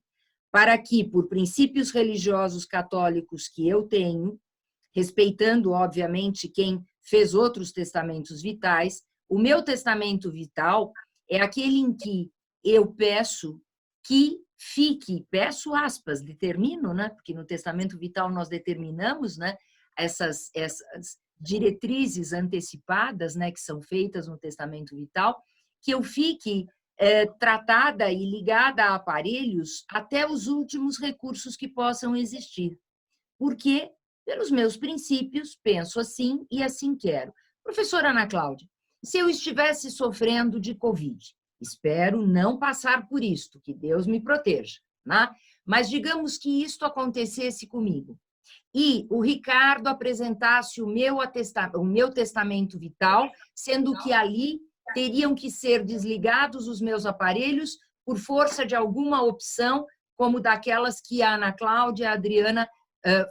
para que, por princípios religiosos católicos que eu tenho, respeitando, obviamente, quem fez outros testamentos vitais, o meu testamento vital é aquele em que eu peço que fique, peço aspas, determino, né? Porque no testamento vital nós determinamos, né, essas diretrizes antecipadas, né, que são feitas no testamento vital, que eu fique tratada e ligada a aparelhos até os últimos recursos que possam existir. Porque, pelos meus princípios, penso assim e assim quero. Professora Ana Cláudia, se eu estivesse sofrendo de Covid, espero não passar por isto, que Deus me proteja, né? Mas digamos que isto acontecesse comigo e o Ricardo apresentasse o meu testamento vital, sendo que ali teriam que ser desligados os meus aparelhos por força de alguma opção, como daquelas que a Ana Cláudia e a Adriana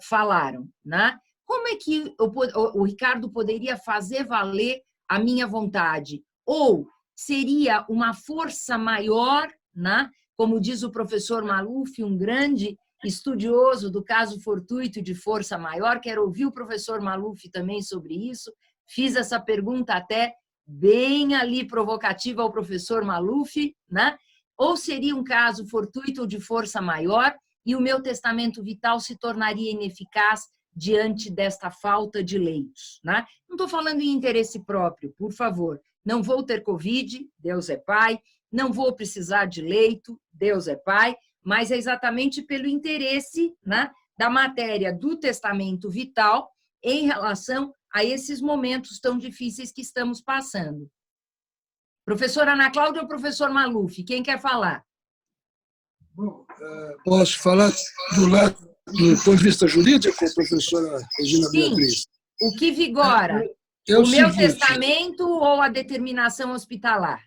falaram, né? Como é que o Ricardo poderia fazer valer a minha vontade? Ou seria uma força maior, né? Como diz o professor Maluf, um grande estudioso do caso fortuito de força maior, quero ouvir o professor Maluf também sobre isso, fiz essa pergunta até bem ali provocativa ao professor Maluf, né? Ou seria um caso fortuito de força maior e o meu testamento vital se tornaria ineficaz diante desta falta de leitos, né? Não estou falando em interesse próprio, por favor, não vou ter Covid, Deus é Pai, não vou precisar de leito, Deus é Pai, mas é exatamente pelo interesse, né, da matéria do testamento vital em relação a esses momentos tão difíceis que estamos passando. Professora Ana Cláudia ou professor Maluf, quem quer falar? Bom, posso falar do lado do ponto de vista jurídico, professora Regina Sim. Beatriz? O que vigora? É o meu seguinte, testamento ou a determinação hospitalar?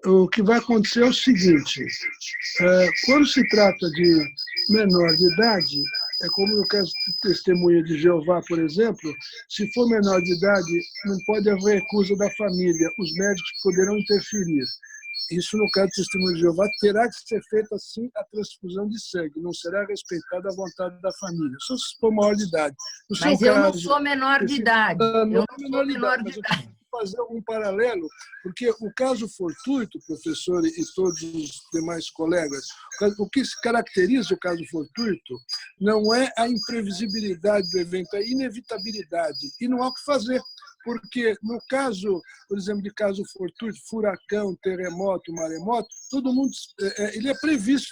o que vai acontecer é o seguinte, quando se trata de menor de idade, é como no caso do testemunha de Jeová, por exemplo, se for menor de idade, não pode haver recusa da família, os médicos poderão interferir. Isso, no caso do testemunho de Jeová, terá que ser feita, assim, a transfusão de sangue, não será respeitada a vontade da família, só se for maior de idade. No Mas seu eu caso, não sou menor de idade. não Eu é não menor sou de menor idade, de mas eu idade. preciso fazer um paralelo, porque o caso fortuito, professor e todos os demais colegas, o que se caracteriza o caso fortuito não é a imprevisibilidade do evento, é a inevitabilidade. E não há o que fazer, porque no caso, por exemplo, de caso fortuito, furacão, terremoto, maremoto, todo mundo ele é previsto,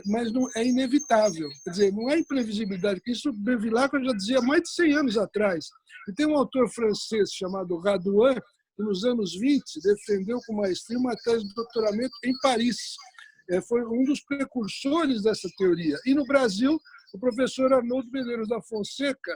mas não é inevitável. Quer dizer, não é imprevisibilidade, porque isso Bevilacqua já dizia há mais de 100 anos atrás. E tem um autor francês chamado Radouin, que nos anos 20 defendeu com maestria uma tese de doutoramento em Paris. Foi um dos precursores dessa teoria. E no Brasil, o professor Arnoldo Medeiros da Fonseca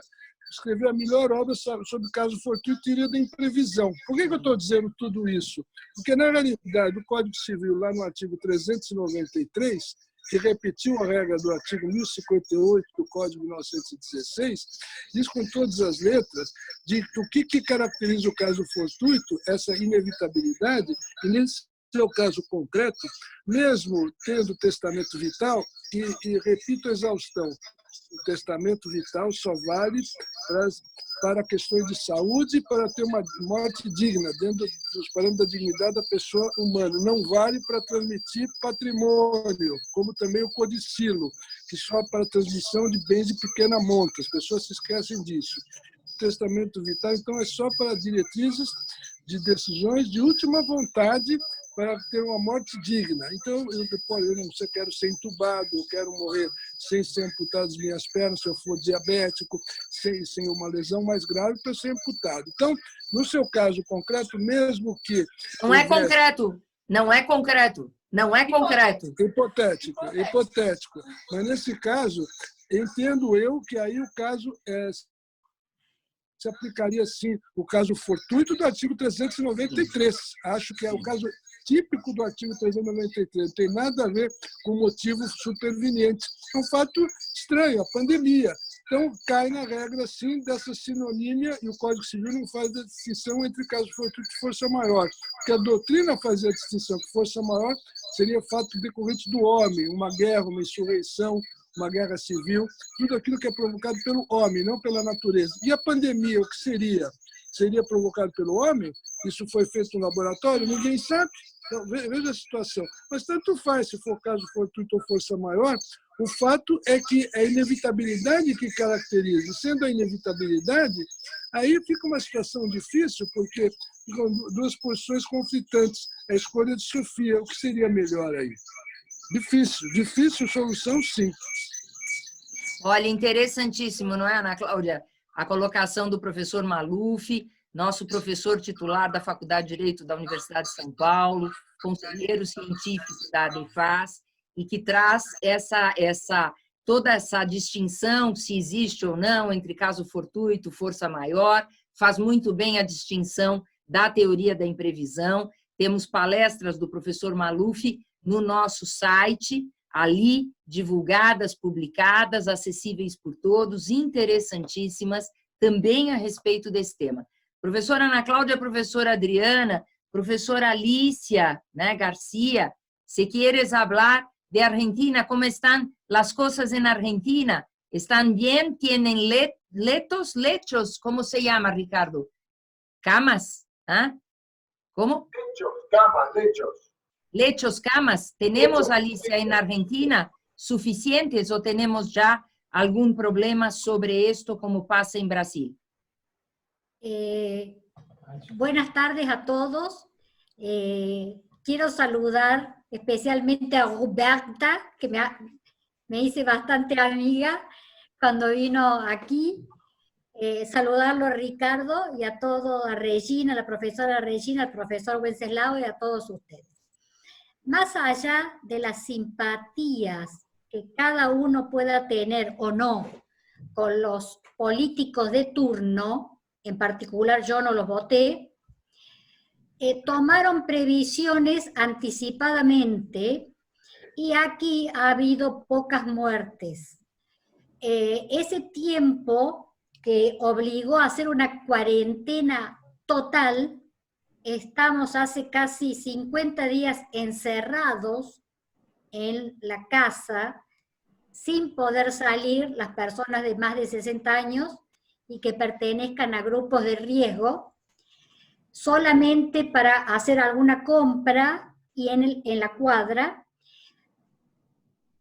escreveu a melhor obra sobre caso fortuito e teoria da imprevisão. Por que eu estou dizendo tudo isso? Porque, na realidade, o Código Civil, lá no artigo 393, que repetiu a regra do artigo 1058 do Código de 1916, diz com todas as letras de o que caracteriza o caso fortuito, essa inevitabilidade, e nesse seu caso concreto, mesmo tendo testamento vital, e repito a exaustão, o testamento vital só vale para questões de saúde e para ter uma morte digna, dentro dos parâmetros da dignidade da pessoa humana. Não vale para transmitir patrimônio, como também o codicilo, que só para transmissão de bens de pequena monta. As pessoas se esquecem disso. O testamento vital, então, é só para diretrizes de decisões de última vontade para ter uma morte digna. Então, eu não sei, quero ser entubado, eu quero morrer sem ser amputado as minhas pernas, se eu for diabético, sem uma lesão mais grave, para ser amputado. Então, no seu caso concreto, mesmo que... Não é concreto, não é concreto, não é concreto. Hipotético. Mas, nesse caso, entendo eu que aí o caso se aplicaria, sim, o caso fortuito do artigo 393. Acho que é o caso típico do artigo 393. Não tem nada a ver com motivo superveniente. É um fato estranho, a pandemia. Então, cai na regra, sim, dessa sinonímia, e o Código Civil não faz a distinção entre caso fortuito e força maior. Porque a doutrina fazia a distinção que força maior seria fato decorrente do homem, uma guerra, uma insurreição, uma guerra civil, tudo aquilo que é provocado pelo homem, não pela natureza. E a pandemia, o que seria? Seria provocado pelo homem? Isso foi feito no laboratório? Ninguém sabe. Então, veja a situação. Mas tanto faz se for caso fortuito ou força maior, o fato é que é a inevitabilidade que caracteriza. Sendo a inevitabilidade, aí fica uma situação difícil, porque ficam duas posições conflitantes. A escolha de Sofia, o que seria melhor aí? Difícil solução, sim. Olha, interessantíssimo, não é, Ana Cláudia? A colocação do professor Maluf, nosso professor titular da Faculdade de Direito da Universidade de São Paulo, conselheiro científico da ADEFAS, e que traz toda essa distinção, se existe ou não, entre caso fortuito, força maior, faz muito bem a distinção da teoria da imprevisão. Temos palestras do professor Maluf no nosso site, ali divulgadas, publicadas, acessíveis por todos, interessantíssimas, também a respeito desse tema. Professora Ana Cláudia, professora Adriana, professora Alicia, né, Garcia, se quieres hablar de Argentina, ¿cómo están las cosas en Argentina? ¿Están bien? ¿Tienen lechos? ¿Cómo se llama, Ricardo? ¿Camas? ¿Ah? ¿Cómo? Lechos. Lechos, camas. ¿Tenemos, Alicia, en Argentina suficientes o tenemos ya algún problema sobre esto como pasa en Brasil? Buenas tardes a todos. Quiero saludar especialmente a Roberta, que me hice bastante amiga cuando vino aquí. Saludarlo a Ricardo y a todo, a Regina, a la profesora Regina, al profesor Wenceslao y a todos ustedes. Más allá de las simpatías que cada uno pueda tener o no con los políticos de turno, en particular yo no los voté, tomaron previsiones anticipadamente y aquí ha habido pocas muertes. Ese tiempo que obligó a hacer una cuarentena total, estamos hace casi 50 días encerrados en la casa, sin poder salir las personas de más de 60 años y que pertenezcan a grupos de riesgo, solamente para hacer alguna compra y en la cuadra,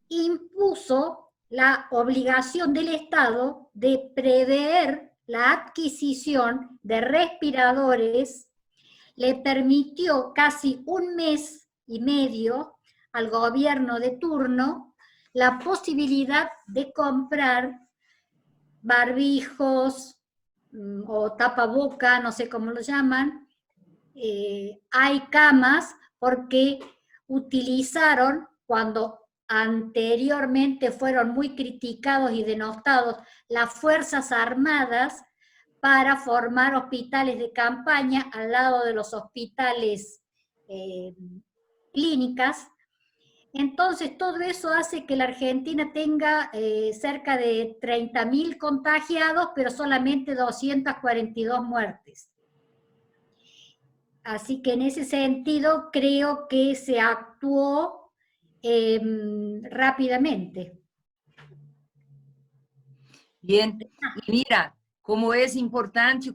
impuso la obligación del Estado de prever la adquisición de respiradores, le permitió casi 1 mes y medio al gobierno de turno la posibilidad de comprar barbijos o tapaboca, no sé cómo lo llaman. Hay camas porque utilizaron, cuando anteriormente fueron muy criticados y denostados, las Fuerzas Armadas para formar hospitales de campaña al lado de los hospitales clínicas. Entonces, todo eso hace que la Argentina tenga cerca de 30.000 contagiados, pero solamente 242 muertes. Así que en ese sentido creo que se actuó rápidamente. Bien, e mira, como é importante,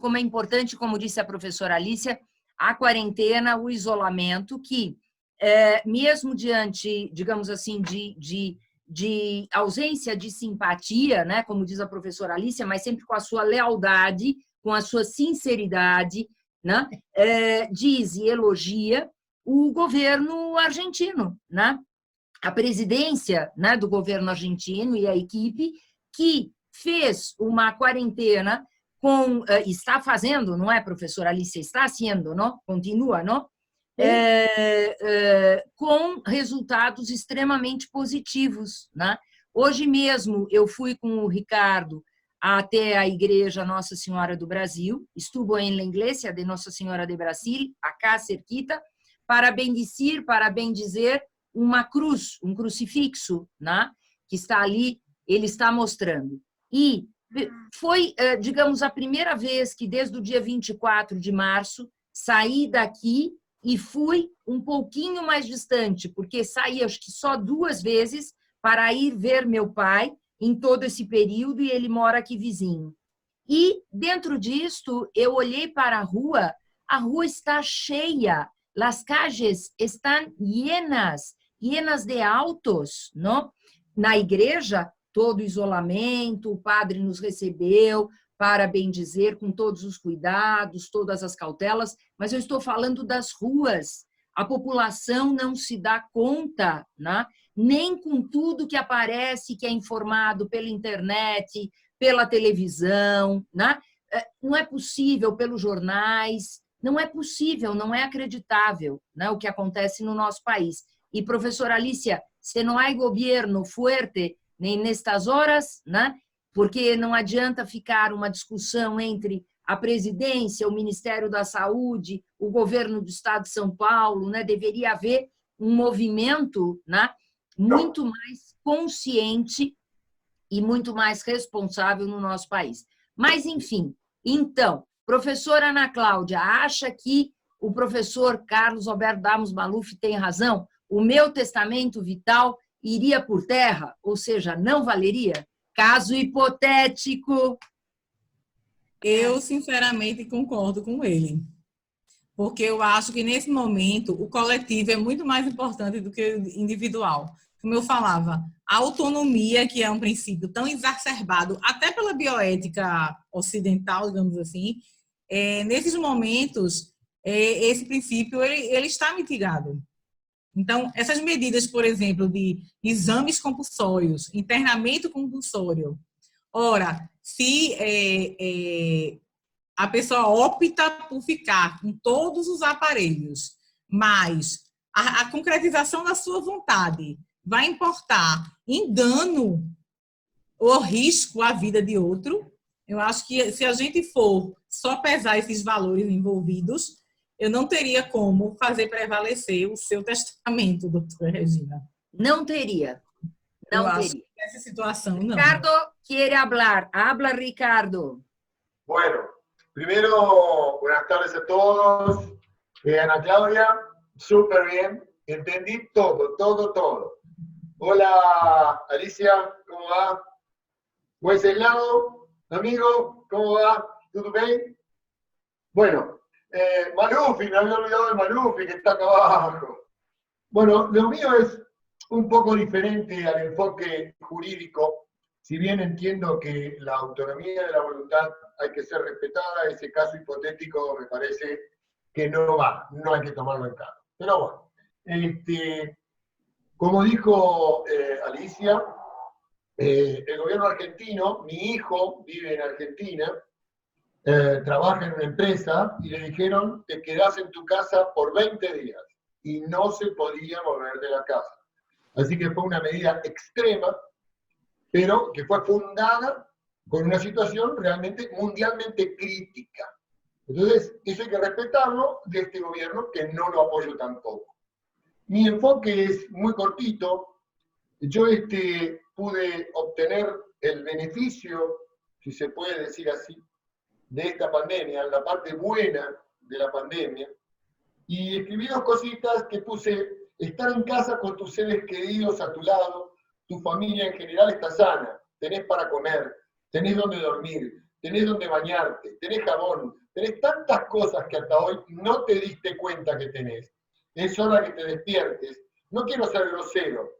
como disse a professora Alicia, a quarentena, o isolamento, que mesmo diante, digamos assim, de ausência de simpatia, né, como diz a professora Alicia, mas sempre com a sua lealdade, com a sua sinceridade, né, diz e elogia o governo argentino, né, a presidência, né, do governo argentino e a equipe que fez uma quarentena está fazendo, não é, professora Alicia? Está sendo, não? Continua, não? Com resultados extremamente positivos, né? Hoje mesmo eu fui com o Ricardo até a igreja Nossa Senhora do Brasil, estuvo em la iglesia de Nossa Senhora de Brasil, acá cerquita, para bendizer uma cruz, um crucifixo, né? Que está ali, ele está mostrando. E foi, digamos, a primeira vez que desde o dia 24 de março saí daqui e fui um pouquinho mais distante, porque saí acho que só 2 vezes para ir ver meu pai em todo esse período, e ele mora aqui vizinho. E dentro disto, eu olhei para a rua está cheia, as calles estão llenas de autos, não? Na igreja, todo isolamento, o padre nos recebeu para bendizer com todos os cuidados, todas as cautelas, mas eu estou falando das ruas. A população não se dá conta, né? Nem com tudo que aparece, que é informado pela internet, pela televisão, né? Não é possível, pelos jornais, não é possível, não é acreditável, né, o que acontece no nosso país. E, professora Alicia, se não há governo forte nem nestas horas, né? Porque não adianta ficar uma discussão entre a presidência, o Ministério da Saúde, o governo do Estado de São Paulo, né? Deveria haver um movimento, né? Muito mais consciente e muito mais responsável no nosso país. Mas, enfim, então, professora Ana Cláudia, acha que o professor Carlos Alberto Damos Maluf tem razão? O meu testamento vital iria por terra, ou seja, não valeria? Caso hipotético. Eu, sinceramente, concordo com ele. Porque eu acho que, nesse momento, o coletivo é muito mais importante do que o individual. Como eu falava, a autonomia, que é um princípio tão exacerbado, até pela bioética ocidental, digamos assim, nesses momentos, esse princípio ele está mitigado. Então, essas medidas, por exemplo, de exames compulsórios, internamento compulsório. Ora, se a pessoa opta por ficar com todos os aparelhos, mas a concretização da sua vontade vai importar em dano ou risco à vida de outro. Eu acho que se a gente for só pesar esses valores envolvidos, eu não teria como fazer prevalecer o seu testamento, doutora Regina. Não teria. Não Eu acho teria. que nessa situação, não. Ricardo quiere hablar. Habla, Ricardo. Bueno, primero, buenas tardes a todos. Ana Claudia, súper bien. Entendí todo, todo, todo. Hola, Alicia, ¿cómo va? Wenceslao, amigo, ¿cómo va? ¿Todo bien? Bueno, Malufi, me había olvidado de Malufi, que está acá abajo. Bueno, lo mío es un poco diferente al enfoque jurídico, si bien entiendo que la autonomía de la voluntad hay que ser respetada, ese caso hipotético me parece que no va, no hay que tomarlo en cuenta. Pero bueno, como dijo Alicia, el gobierno argentino, mi hijo vive en Argentina, trabaja en una empresa y le dijeron te quedás en tu casa por 20 días y no se podía mover de la casa. Así que fue una medida extrema, pero que fue fundada con una situación realmente mundialmente crítica. Entonces, eso hay que respetarlo de este gobierno, que no lo apoyo tampoco. Mi enfoque es muy cortito. Yo pude obtener el beneficio, si se puede decir así, de esta pandemia, la parte buena de la pandemia, y escribí 2 cositas que puse: estar en casa con tus seres queridos a tu lado, tu familia en general está sana, tenés para comer, tenés donde dormir, tenés donde bañarte, tenés jabón, tenés tantas cosas que hasta hoy no te diste cuenta que tenés. Es hora que te despiertes. No quiero ser grosero,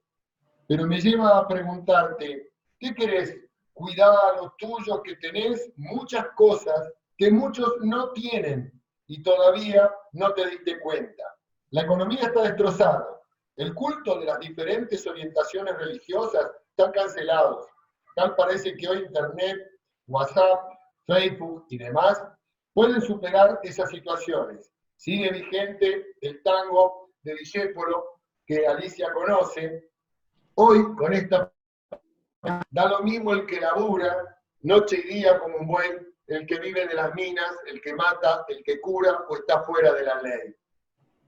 pero me lleva a preguntarte, ¿qué querés? Cuidar a los tuyos que tenés muchas cosas que muchos no tienen y todavía no te diste cuenta. La economía está destrozada. El culto de las diferentes orientaciones religiosas están cancelados. Tal parece que hoy Internet, WhatsApp, Facebook y demás pueden superar esas situaciones. Sigue vigente el tango de Discépolo, que Alicia conoce. Hoy, con esta, da lo mismo el que labura, noche y día como un buey, el que vive de las minas, el que mata, el que cura o está fuera de la ley.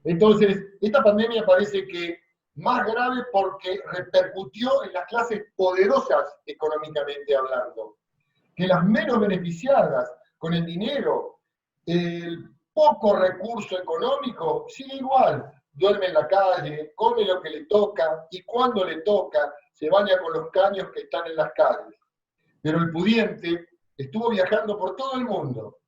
Entonces, esta pandemia parece que más grave porque repercutió en las clases poderosas económicamente hablando, que las menos beneficiadas con el dinero, el poco recurso económico, sigue igual. Duerme en la calle, come lo que le toca y cuando le toca se baña con los caños que están en las calles. Pero el pudiente estuvo viajando por todo el mundo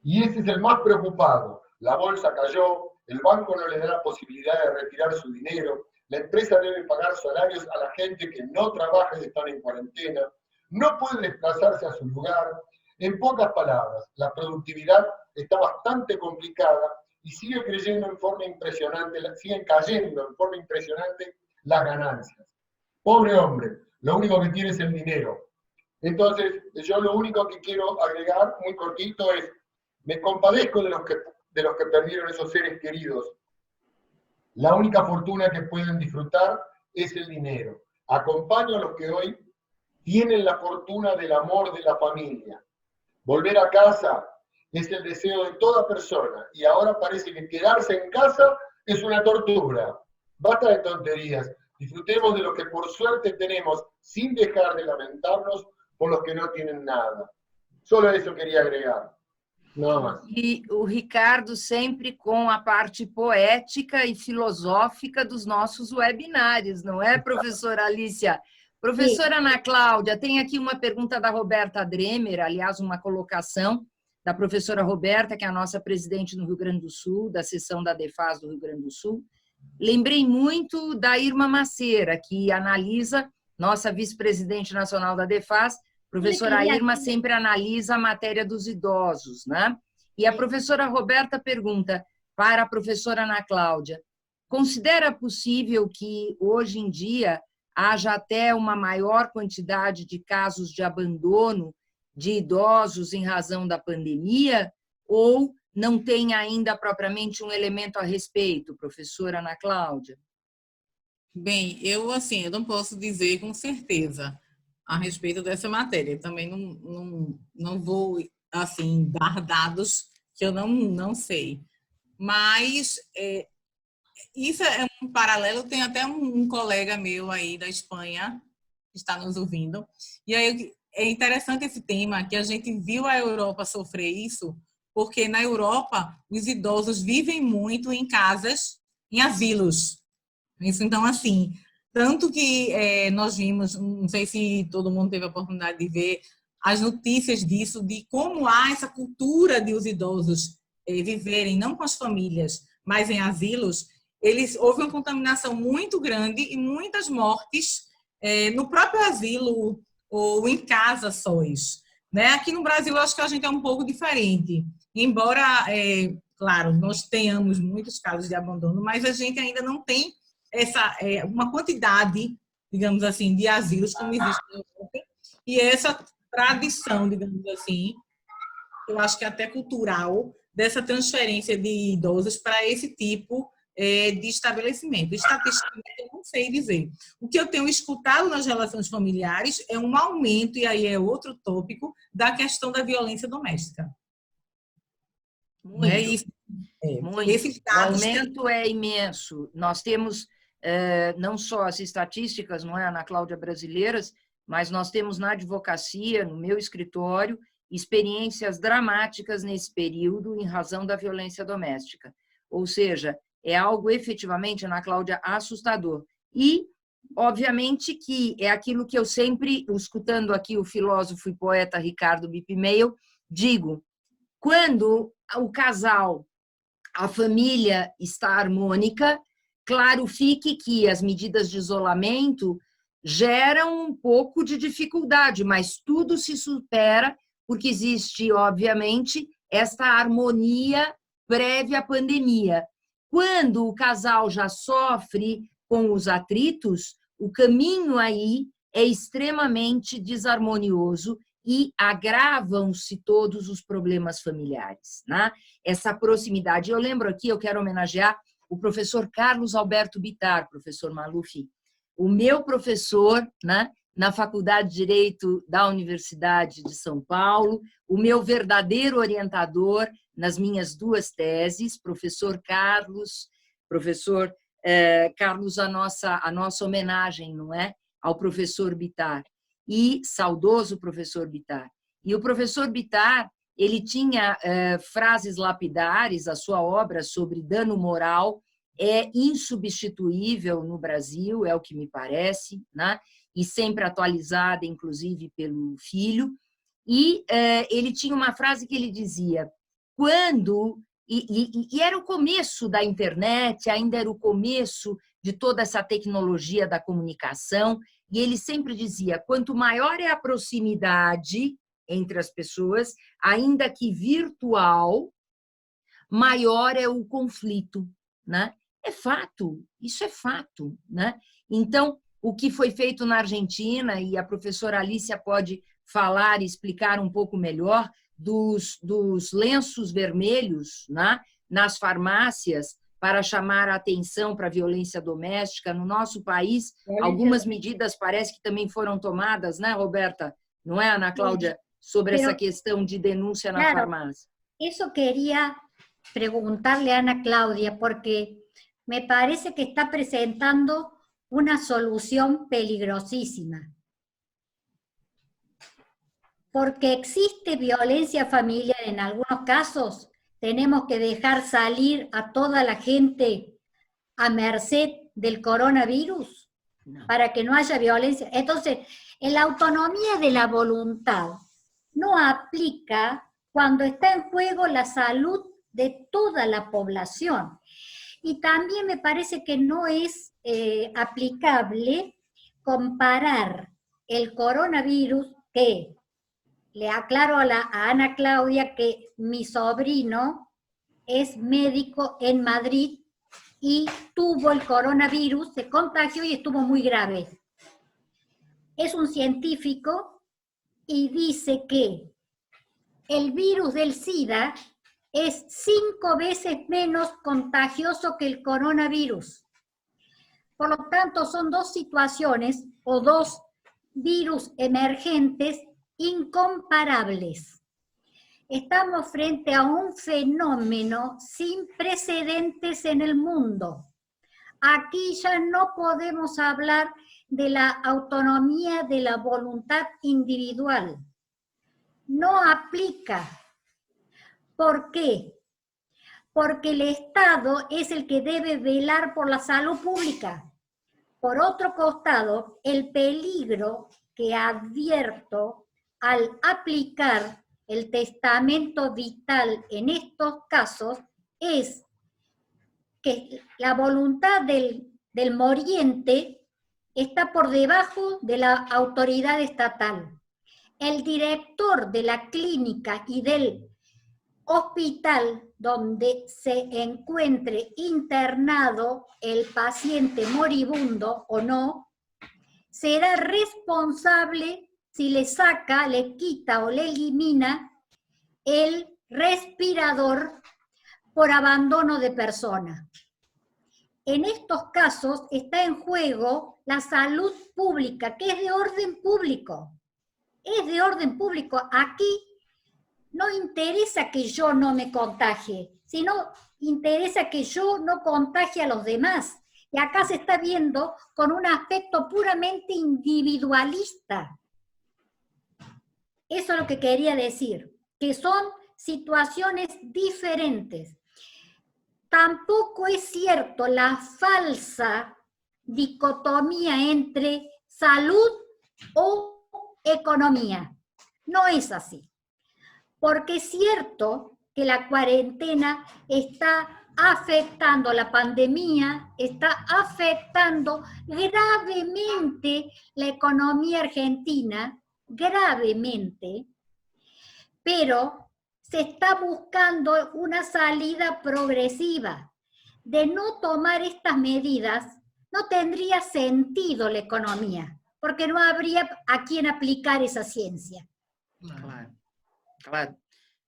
y ese es el más preocupado. La bolsa cayó, el banco no le da la posibilidad de retirar su dinero, la empresa debe pagar salarios a la gente que no trabaja y están en cuarentena, no puede desplazarse a su lugar. En pocas palabras, la productividad está bastante complicada y siguen cayendo en forma impresionante las ganancias. Pobre hombre, lo único que tiene es el dinero. Entonces, yo lo único que quiero agregar, muy cortito, es, me compadezco de los que perdieron esos seres queridos. La única fortuna que pueden disfrutar es el dinero. Acompaño a los que hoy tienen la fortuna del amor de la familia. Volver a casa es el deseo de toda persona y ahora parece que quedarse en casa es una tortura. Basta de tonterías. Disfrutemos de lo que por suerte tenemos sin dejar de lamentarnos por los que não tienen nada. Só isso eu queria agregar. Não mais. E o Ricardo sempre com a parte poética e filosófica dos nossos webinários, não é, professora Alicia? Professora Ana Cláudia, tem aqui uma pergunta da Roberta Dremer, aliás, uma colocação da professora Roberta, que é a nossa presidente no Rio Grande do Sul, da seção da DEFAS do Rio Grande do Sul. Lembrei muito da Irma Macera, que analisa, nossa vice-presidente nacional da DEFAS. Professora Irma sempre analisa a matéria dos idosos, né? E a professora Roberta pergunta para a professora Ana Cláudia, considera possível que hoje em dia haja até uma maior quantidade de casos de abandono de idosos em razão da pandemia, ou não tem ainda propriamente um elemento a respeito, professora Ana Cláudia? Bem, eu não posso dizer com certeza a respeito dessa matéria. Também não vou, assim, dar dados que eu não sei. Mas isso é um paralelo. Tem até um colega meu aí da Espanha que está nos ouvindo. E aí é interessante esse tema, que a gente viu a Europa sofrer isso, porque na Europa os idosos vivem muito em casas, em asilos. Isso, então, assim, tanto que nós vimos, não sei se todo mundo teve a oportunidade de ver as notícias disso, de como há essa cultura de os idosos viverem, não com as famílias, mas em asilos. Houve uma contaminação muito grande e muitas mortes no próprio asilo ou em casa sós. Né? Aqui no Brasil, eu acho que a gente é um pouco diferente. Embora, claro, nós tenhamos muitos casos de abandono, mas a gente ainda não tem uma quantidade, digamos assim, de asilos como existe na Europa, e essa tradição, digamos assim, eu acho que até cultural, dessa transferência de idosos para esse tipo de estabelecimento. Estatisticamente, eu não sei dizer. O que eu tenho escutado nas relações familiares é um aumento, e aí é outro tópico, da questão da violência doméstica. Muito. Isso. Muito. Esses dados o aumento é imenso. Nós temos não só as estatísticas, não é, Ana Cláudia, brasileiras, mas nós temos na advocacia, no meu escritório, experiências dramáticas nesse período em razão da violência doméstica. Ou seja, é algo efetivamente, Ana Cláudia, assustador. E, obviamente, que é aquilo que eu sempre, escutando aqui o filósofo e poeta Ricardo Bipmeil, digo, quando o casal, a família está harmônica, claro fique que as medidas de isolamento geram um pouco de dificuldade, mas tudo se supera porque existe, obviamente, esta harmonia prévia à pandemia. Quando o casal já sofre com os atritos, o caminho aí é extremamente desarmonioso e agravam-se todos os problemas familiares, né? Essa proximidade. Eu lembro aqui, eu quero homenagear o professor Carlos Alberto Bittar, professor Maluf, o meu professor, né, na Faculdade de Direito da Universidade de São Paulo, o meu verdadeiro orientador nas minhas duas teses, professor Carlos, a nossa homenagem, não é, ao professor Bittar, e saudoso professor Bittar. E o professor Bittar, ele tinha frases lapidares, a sua obra sobre dano moral é insubstituível no Brasil, é o que me parece, né? E sempre atualizada, inclusive, pelo filho. E ele tinha uma frase que ele dizia, e era o começo da internet, ainda era o começo de toda essa tecnologia da comunicação, e ele sempre dizia, quanto maior é a proximidade entre as pessoas, ainda que virtual, maior é o conflito, né? É fato, isso é fato, né? Então, o que foi feito na Argentina, e a professora Alicia pode falar e explicar um pouco melhor, dos lenços vermelhos, né, nas farmácias para chamar a atenção para a violência doméstica. No nosso país, algumas medidas parece que também foram tomadas, né, Roberta? Não é, Ana Cláudia? Sobre essa questão de denúncia na farmácia. Eso quería preguntarle a Ana Claudia, porque me parece que está presentando una solución peligrosísima. Porque existe violencia familiar en algunos casos, tenemos que dejar salir a toda la gente a merced del coronavirus para que no haya violencia. Entonces, la autonomía de la voluntad no aplica cuando está en juego la salud de toda la población. Y también me parece que no es aplicable comparar el coronavirus, que le aclaro a Ana Claudia que mi sobrino es médico en Madrid y tuvo el coronavirus, se contagió y estuvo muy grave. Es un científico y dice que el virus del SIDA es 5 veces menos contagioso que el coronavirus. Por lo tanto, son dos situaciones o dos virus emergentes incomparables. Estamos frente a un fenómeno sin precedentes en el mundo. Aquí ya no podemos hablar de la autonomía de la voluntad individual. No aplica. ¿Por qué? Porque el Estado es el que debe velar por la salud pública. Por otro costado, el peligro que advierto al aplicar el testamento vital en estos casos es que la voluntad del moriente está por debajo de la autoridad estatal. El director de la clínica y del hospital donde se encuentre internado el paciente moribundo o no, será responsable si le saca, le quita o le elimina el respirador por abandono de persona. En estos casos está en juego la salud pública, que es de orden público. Es de orden público. Aquí no interesa que yo no me contagie, sino interesa que yo no contagie a los demás. Y acá se está viendo con un aspecto puramente individualista. Eso es lo que quería decir, que son situaciones diferentes. Tampoco es cierto la falsa dicotomía entre salud o economía. No es así. Porque es cierto que la cuarentena está afectando, la pandemia está afectando gravemente la economía argentina, gravemente, pero se está buscando una salida progresiva. De no tomar estas medidas, no tendría sentido la economía, porque no habría a quien aplicar esa ciencia. Claro, claro.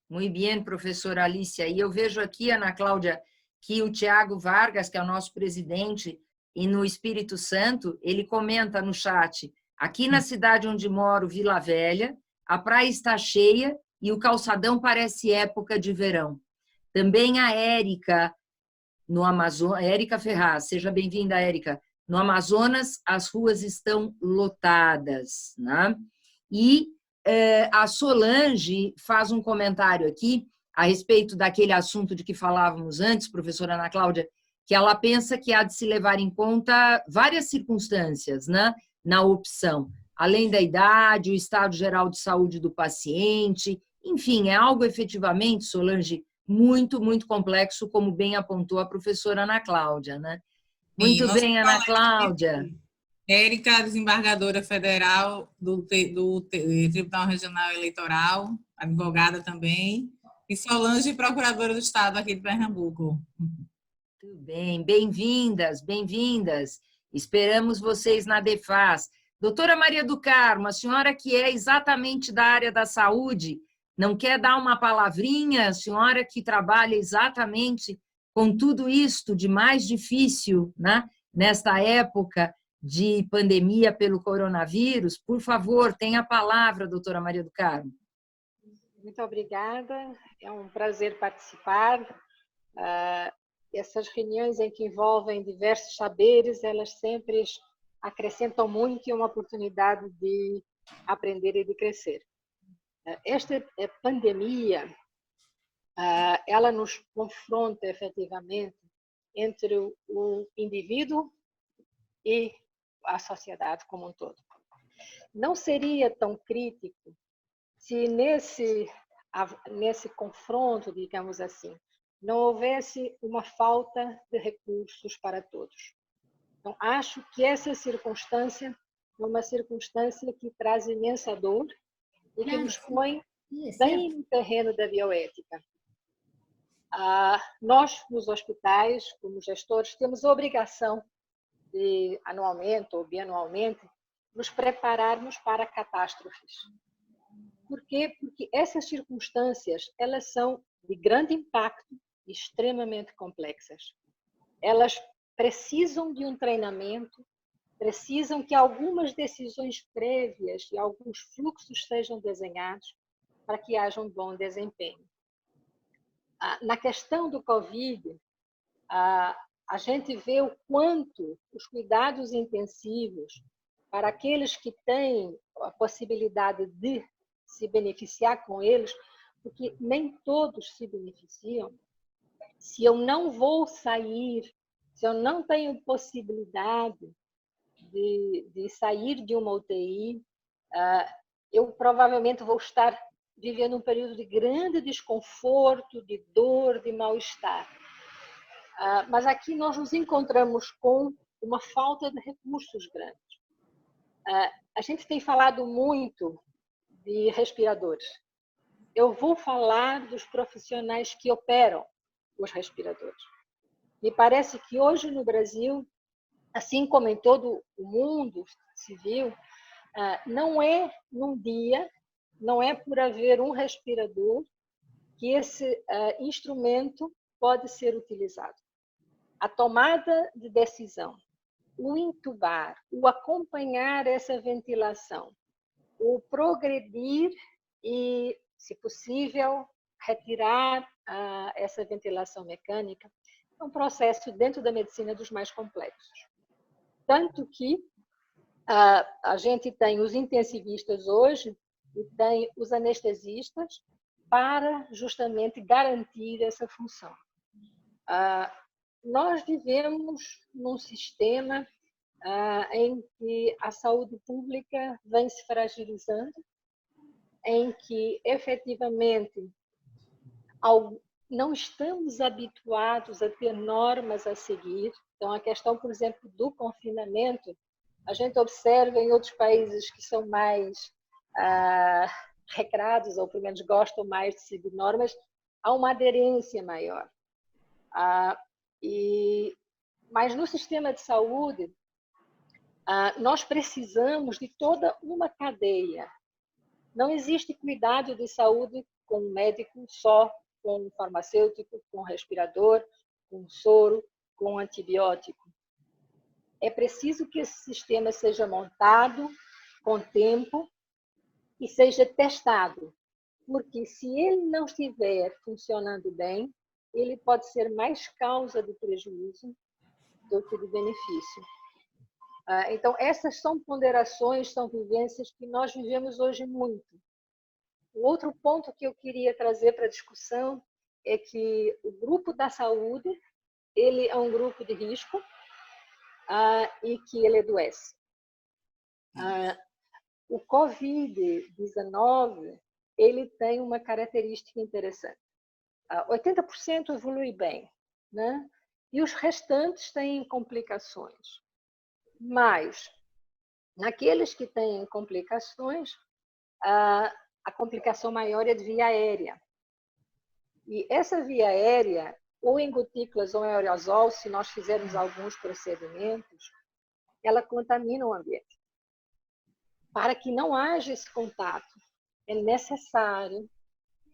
Muito bem, professora Alicia. E eu vejo aqui, Ana Cláudia, que o Tiago Vargas, que é o nosso presidente, e no Espírito Santo, ele comenta no chat, aqui na cidade onde moro, Vila Velha, a praia está cheia e o calçadão parece época de verão. Também a Érica, no Amazonas, Érica Ferraz, seja bem-vinda, Érica. No Amazonas, as ruas estão lotadas, né? E a Solange faz um comentário aqui a respeito daquele assunto de que falávamos antes, professora Ana Cláudia, que ela pensa que há de se levar em conta várias circunstâncias, né, na opção, além da idade, o estado geral de saúde do paciente, enfim, é algo efetivamente, Solange, muito, muito complexo, como bem apontou a professora Ana Cláudia, né? Muito bem, Ana Cláudia. Érica, desembargadora federal do Tribunal Regional Eleitoral, advogada também, e Solange, procuradora do Estado aqui de Pernambuco. Muito bem, bem-vindas, bem-vindas. Esperamos vocês na DEFAS. Doutora Maria do Carmo, a senhora que é exatamente da área da saúde, não quer dar uma palavrinha? A senhora que trabalha exatamente com tudo isto de mais difícil, né, nesta época de pandemia pelo coronavírus, por favor, tenha a palavra, doutora Maria do Carmo. Muito obrigada, é um prazer participar. Essas reuniões em que envolvem diversos saberes, elas sempre acrescentam muito e uma oportunidade de aprender e de crescer. Esta pandemia, ela nos confronta efetivamente entre o indivíduo e a sociedade como um todo. Não seria tão crítico se nesse confronto, digamos assim, não houvesse uma falta de recursos para todos. Então, acho que essa circunstância é uma circunstância que traz imensa dor e que nos põe bem no terreno da bioética. Nós, nos hospitais, como gestores, temos a obrigação de, anualmente ou bianualmente, nos prepararmos para catástrofes. Por quê? Porque essas circunstâncias, elas são de grande impacto e extremamente complexas. Elas precisam de um treinamento, precisam que algumas decisões prévias e alguns fluxos sejam desenhados para que haja um bom desempenho. Na questão do Covid, a gente vê o quanto os cuidados intensivos, para aqueles que têm a possibilidade de se beneficiar com eles, porque nem todos se beneficiam. Se eu não vou sair, se eu não tenho possibilidade de sair de uma UTI, eu provavelmente vou estar vivendo um período de grande desconforto, de dor, de mal-estar. Mas aqui nós nos encontramos com uma falta de recursos grandes. A gente tem falado muito de respiradores. Eu vou falar dos profissionais que operam os respiradores. Me parece que hoje no Brasil, assim como em todo o mundo civil, não é num dia, não é por haver um respirador que esse instrumento pode ser utilizado. A tomada de decisão, o intubar, o acompanhar essa ventilação, o progredir e, se possível, retirar essa ventilação mecânica, é um processo dentro da medicina dos mais complexos. Tanto que a gente tem os intensivistas hoje e tem os anestesistas para justamente garantir essa função. Nós vivemos num sistema em que a saúde pública vem se fragilizando, em que efetivamente não estamos habituados a ter normas a seguir. Então, a questão, por exemplo, do confinamento, a gente observa em outros países que são mais recrados, ou pelo menos gostam mais de seguir normas, há uma aderência maior. Mas no sistema de saúde, nós precisamos de toda uma cadeia. Não existe cuidado de saúde com um médico só, com um farmacêutico, com um respirador, com um soro, com um antibiótico. É preciso que esse sistema seja montado com tempo e seja testado, porque se ele não estiver funcionando bem, ele pode ser mais causa de prejuízo do que de benefício. Então, essas são ponderações, são vivências que nós vivemos hoje muito. O outro ponto que eu queria trazer para a discussão é que o grupo da saúde, ele é um grupo de risco e que ele adoece. O Covid-19, ele tem uma característica interessante. 80% evolui bem, né? E os restantes têm complicações. Mas, naqueles que têm complicações, a complicação maior é de via aérea. E essa via aérea, ou em gotículas ou em aerosol, se nós fizermos alguns procedimentos, ela contamina o ambiente. Para que não haja esse contato, é necessário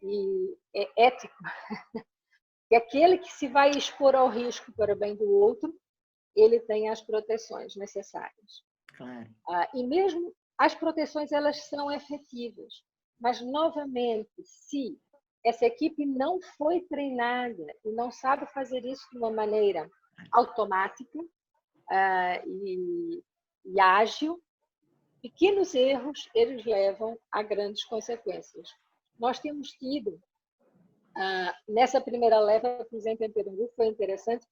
e é ético que aquele que se vai expor ao risco para o bem do outro, ele tenha as proteções necessárias. Claro. E mesmo as proteções, elas são efetivas. Mas, novamente, se essa equipe não foi treinada e não sabe fazer isso de uma maneira automática e ágil, pequenos erros, eles levam a grandes consequências. Nós temos tido, nessa primeira leva, por exemplo, em Pernambuco, foi interessante,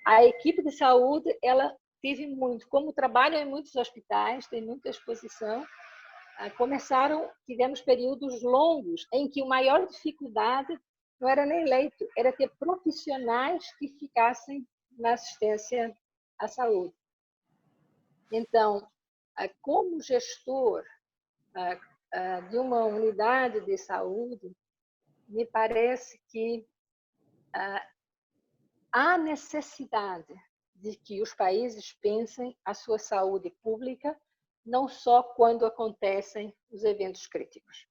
a equipe de saúde, ela teve muito, como trabalham em muitos hospitais, tem muita exposição, tivemos períodos longos em que a maior dificuldade não era nem leito, era ter profissionais que ficassem na assistência à saúde. Então, como gestor de uma unidade de saúde, me parece que há necessidade de que os países pensem a sua saúde pública não só quando acontecem os eventos críticos.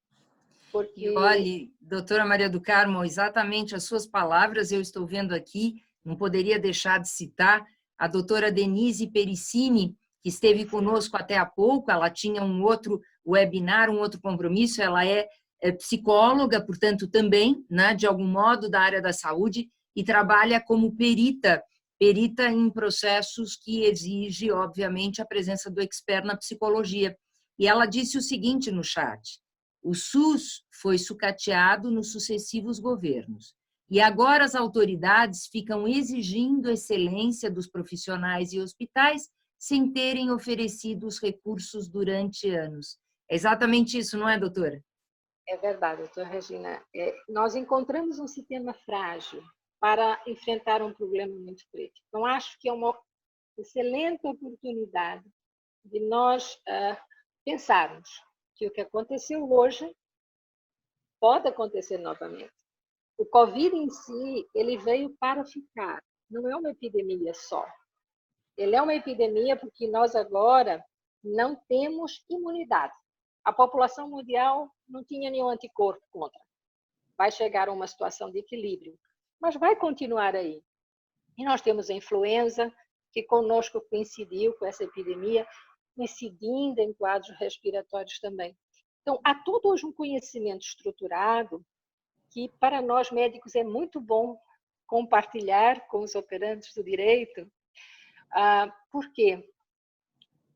Porque... Olha, doutora Maria do Carmo, exatamente as suas palavras eu estou vendo aqui, não poderia deixar de citar a doutora Denise Pericini, que esteve conosco até há pouco, ela tinha um outro webinar, um outro compromisso, ela é psicóloga, portanto, também, né, de algum modo, da área da saúde, e trabalha como perita em processos que exige, obviamente, a presença do expert na psicologia. E ela disse o seguinte no chat: o SUS foi sucateado nos sucessivos governos, e agora as autoridades ficam exigindo excelência dos profissionais e hospitais sem terem oferecido os recursos durante anos. É exatamente isso, não é, doutora? É verdade, doutora Regina. Nós encontramos um sistema frágil para enfrentar um problema muito crítico. Então, acho que é uma excelente oportunidade de nós pensarmos que o que aconteceu hoje pode acontecer novamente. O Covid em si, ele veio para ficar. Não é uma epidemia só. Ele é uma epidemia porque nós agora não temos imunidade. A população mundial não tinha nenhum anticorpo contra. Vai chegar a uma situação de equilíbrio, mas vai continuar aí. E nós temos a influenza, que conosco coincidiu com essa epidemia, coincidindo em quadros respiratórios também. Então, há todo hoje um conhecimento estruturado que, para nós médicos, é muito bom compartilhar com os operantes do direito, porque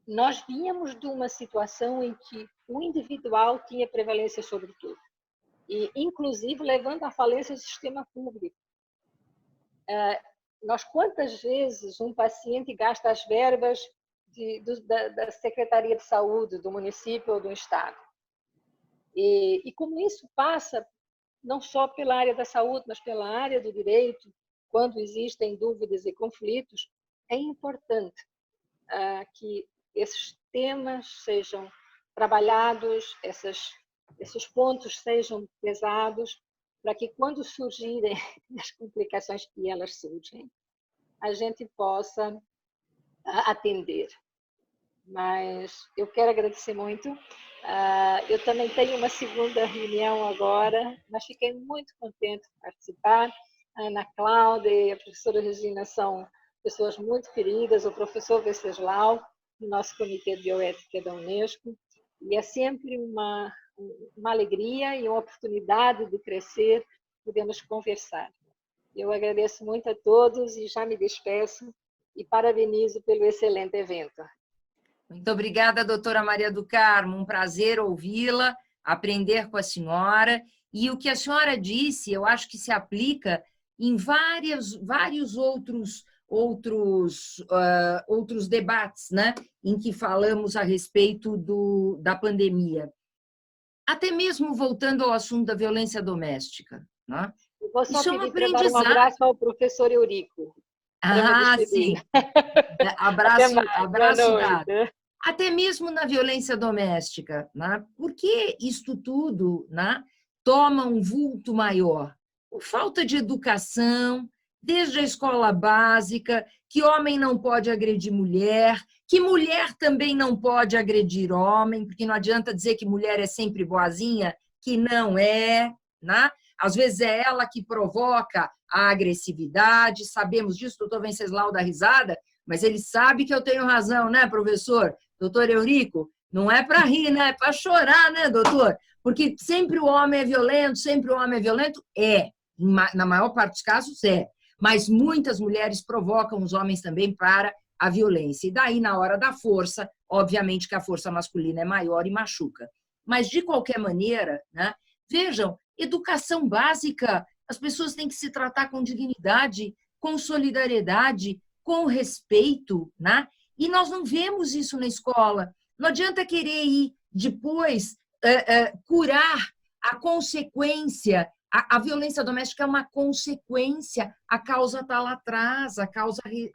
nós vínhamos de uma situação em que o individual tinha prevalência sobre tudo, e inclusive levando à falência do sistema público. Nós, quantas vezes um paciente gasta as verbas da Secretaria de Saúde do município ou do estado? E como isso passa não só pela área da saúde, mas pela área do direito, quando existem dúvidas e conflitos, é importante que esses temas sejam trabalhados, esses pontos sejam pesados, para que quando surgirem as complicações que elas surgem, a gente possa atender. Mas eu quero agradecer muito. Eu também tenho uma segunda reunião agora, mas fiquei muito contente de participar. A Ana Cláudia e a professora Regina são pessoas muito queridas, o professor Venceslau, do nosso Comitê de Bioética da Unesco, e é sempre uma alegria e uma oportunidade de crescer, podemos conversar. Eu agradeço muito a todos e já me despeço e parabenizo pelo excelente evento. Muito obrigada, doutora Maria do Carmo, um prazer ouvi-la, aprender com a senhora, e o que a senhora disse, eu acho que se aplica em vários outros debates, né, em que falamos a respeito da pandemia. Até mesmo voltando ao assunto da violência doméstica. Né? Eu vou só pedir para dar um abraço ao professor Eurico. Sim. Abraço dado. Até mesmo na violência doméstica. Né? Por que isto tudo, né, toma um vulto maior? Por falta de educação, desde a escola básica, que homem não pode agredir mulher, que mulher também não pode agredir homem, porque não adianta dizer que mulher é sempre boazinha, que não é, né? Às vezes é ela que provoca a agressividade, sabemos disso, doutor Venceslau dá risada, mas ele sabe que eu tenho razão, né, professor? Doutor Eurico, não é para rir, né? É para chorar, né, doutor? Porque sempre o homem é violento, sempre o homem é violento? É, na maior parte dos casos é. Mas muitas mulheres provocam os homens também para a violência. E daí, na hora da força, obviamente que a força masculina é maior e machuca. Mas, de qualquer maneira, né, vejam, educação básica, as pessoas têm que se tratar com dignidade, com solidariedade, com respeito, né? E nós não vemos isso na escola. Não adianta querer ir depois curar a consequência. A violência doméstica é uma consequência, a causa está lá atrás, a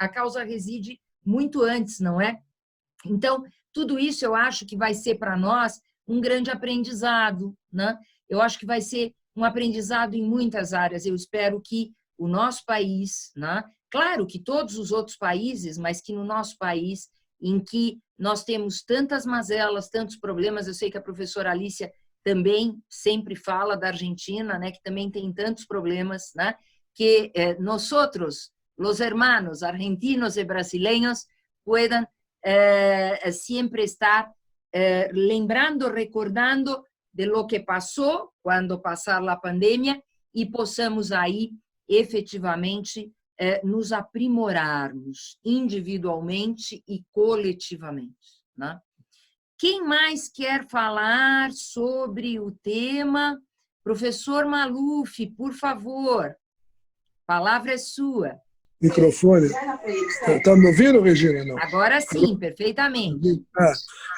causa reside muito antes, não é? Então, tudo isso eu acho que vai ser para nós um grande aprendizado, né? Eu acho que vai ser um aprendizado em muitas áreas. Eu espero que o nosso país, né? Claro que todos os outros países, mas que no nosso país, em que nós temos tantas mazelas, tantos problemas, eu sei que a professora Alicia também sempre fala da Argentina, né, que também tem tantos problemas, né, que nosotros, los hermanos argentinos y brasileños puedan siempre estar lembrando, recordando de lo que passou quando passar a pandemia e possamos aí efetivamente nos aprimorarmos individualmente e coletivamente, né? Quem mais quer falar sobre o tema? Professor Maluf, por favor, a palavra é sua. Microfone. Está me ouvindo, Regina? Não. Agora sim, perfeitamente.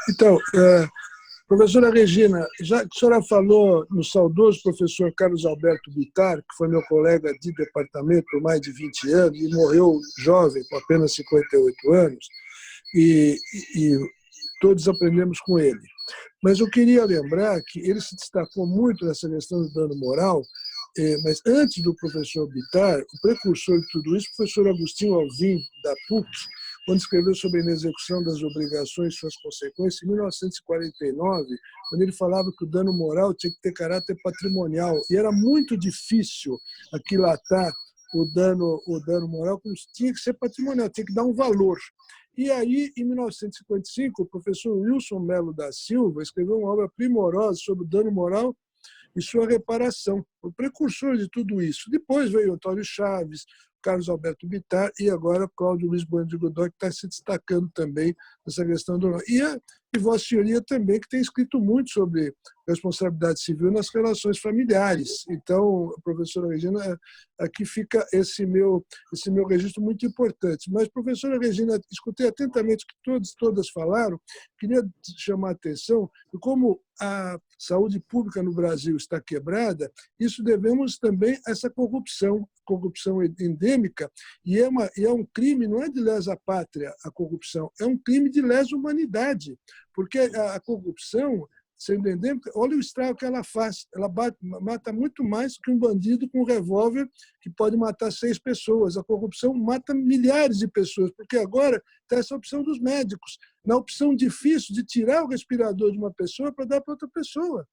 Então, professora Regina, já que a senhora falou no saudoso professor Carlos Alberto Bittar, que foi meu colega de departamento por mais de 20 anos e morreu jovem, com apenas 58 anos, e todos aprendemos com ele. Mas eu queria lembrar que ele se destacou muito nessa questão do dano moral, mas antes do professor Bittar, o precursor de tudo isso, o professor Agostinho Alvim, da PUC, quando escreveu sobre a inexecução das obrigações e suas consequências, em 1949, quando ele falava que o dano moral tinha que ter caráter patrimonial, e era muito difícil aquilatar o dano moral, como tinha que ser patrimonial, tinha que dar um valor. E aí, em 1955, o professor Wilson Melo da Silva escreveu uma obra primorosa sobre o dano moral e sua reparação, o precursor de tudo isso. Depois veio Antônio Chaves, Carlos Alberto Bittar e agora Cláudio Luiz Bueno de Godoy, que está se destacando também nessa questão do... E Vossa Senhoria também, que tem escrito muito sobre responsabilidade civil nas relações familiares. Então, professora Regina, aqui fica esse meu registro muito importante. Mas, professora Regina, escutei atentamente o que todas falaram, queria chamar a atenção de como a saúde pública no Brasil está quebrada, isso devemos também a essa corrupção endêmica, e é um crime, não é de lesa pátria a corrupção, é um crime de lesa humanidade, porque a corrupção, sendo endêmica, olha o estrago que ela faz, ela mata muito mais que um bandido com um revólver que pode matar 6 pessoas, a corrupção mata milhares de pessoas, porque agora está essa opção dos médicos, na opção difícil de tirar o respirador de uma pessoa para dar para outra pessoa.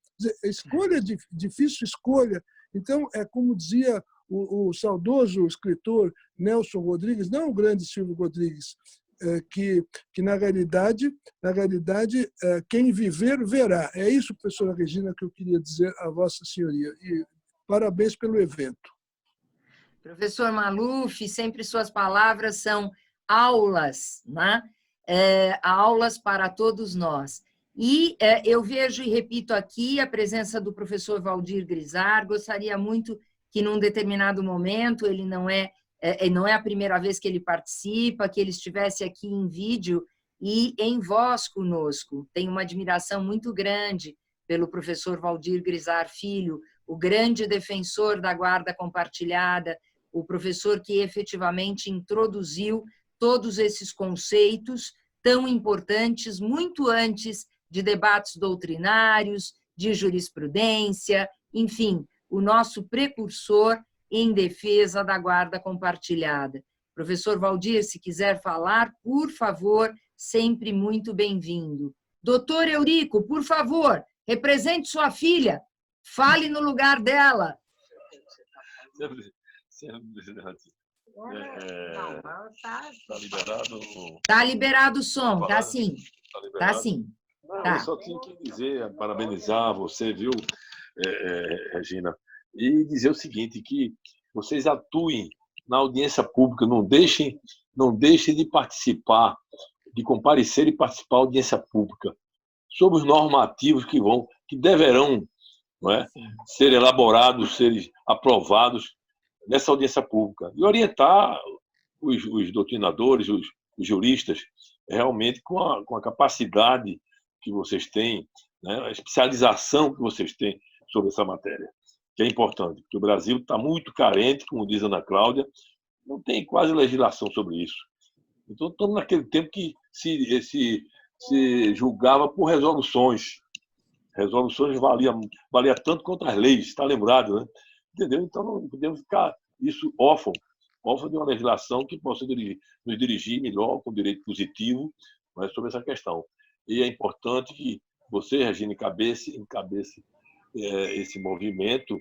Escolha, difícil escolha. Então, é como dizia o saudoso escritor Nelson Rodrigues, não o grande Silvio Rodrigues, que na realidade, quem viver, verá. É isso, professora Regina, que eu queria dizer a Vossa Senhoria. E parabéns pelo evento. Professor Maluf, sempre suas palavras são aulas, né? Aulas para todos nós. E eu vejo e repito aqui a presença do professor Valdir Grisar, gostaria muito que, num determinado momento, ele não é a primeira vez que ele participa, que ele estivesse aqui em vídeo e em voz conosco. Tenho uma admiração muito grande pelo professor Valdir Grisar Filho, o grande defensor da guarda compartilhada, o professor que efetivamente introduziu todos esses conceitos tão importantes, muito antes de debates doutrinários, de jurisprudência, enfim, o nosso precursor em defesa da guarda compartilhada. Professor Valdir, se quiser falar, por favor, sempre muito bem-vindo. Doutor Eurico, por favor, represente sua filha, fale no lugar dela. Está liberado? Está liberado o som, está sim. Está sim. Tá. Eu só tinha que dizer, parabenizar você, viu, Regina, e dizer o seguinte, que vocês atuem na audiência pública, não deixem de participar, de comparecer e participar da audiência pública sobre os normativos que deverão, não é, ser elaborados, ser aprovados nessa audiência pública e orientar os doutrinadores, os juristas, realmente com a capacidade que vocês têm, né, a especialização que vocês têm sobre essa matéria, que é importante, porque o Brasil está muito carente, como diz a Ana Cláudia, não tem quase legislação sobre isso. Então, estamos naquele tempo que se julgava por resoluções. Resoluções valia tanto quanto as leis, está lembrado, né? Entendeu? Então, não podemos ficar isso órfão de uma legislação que possa nos dirigir melhor, com direito positivo, mas sobre essa questão. E é importante que você, Regina, encabece esse movimento,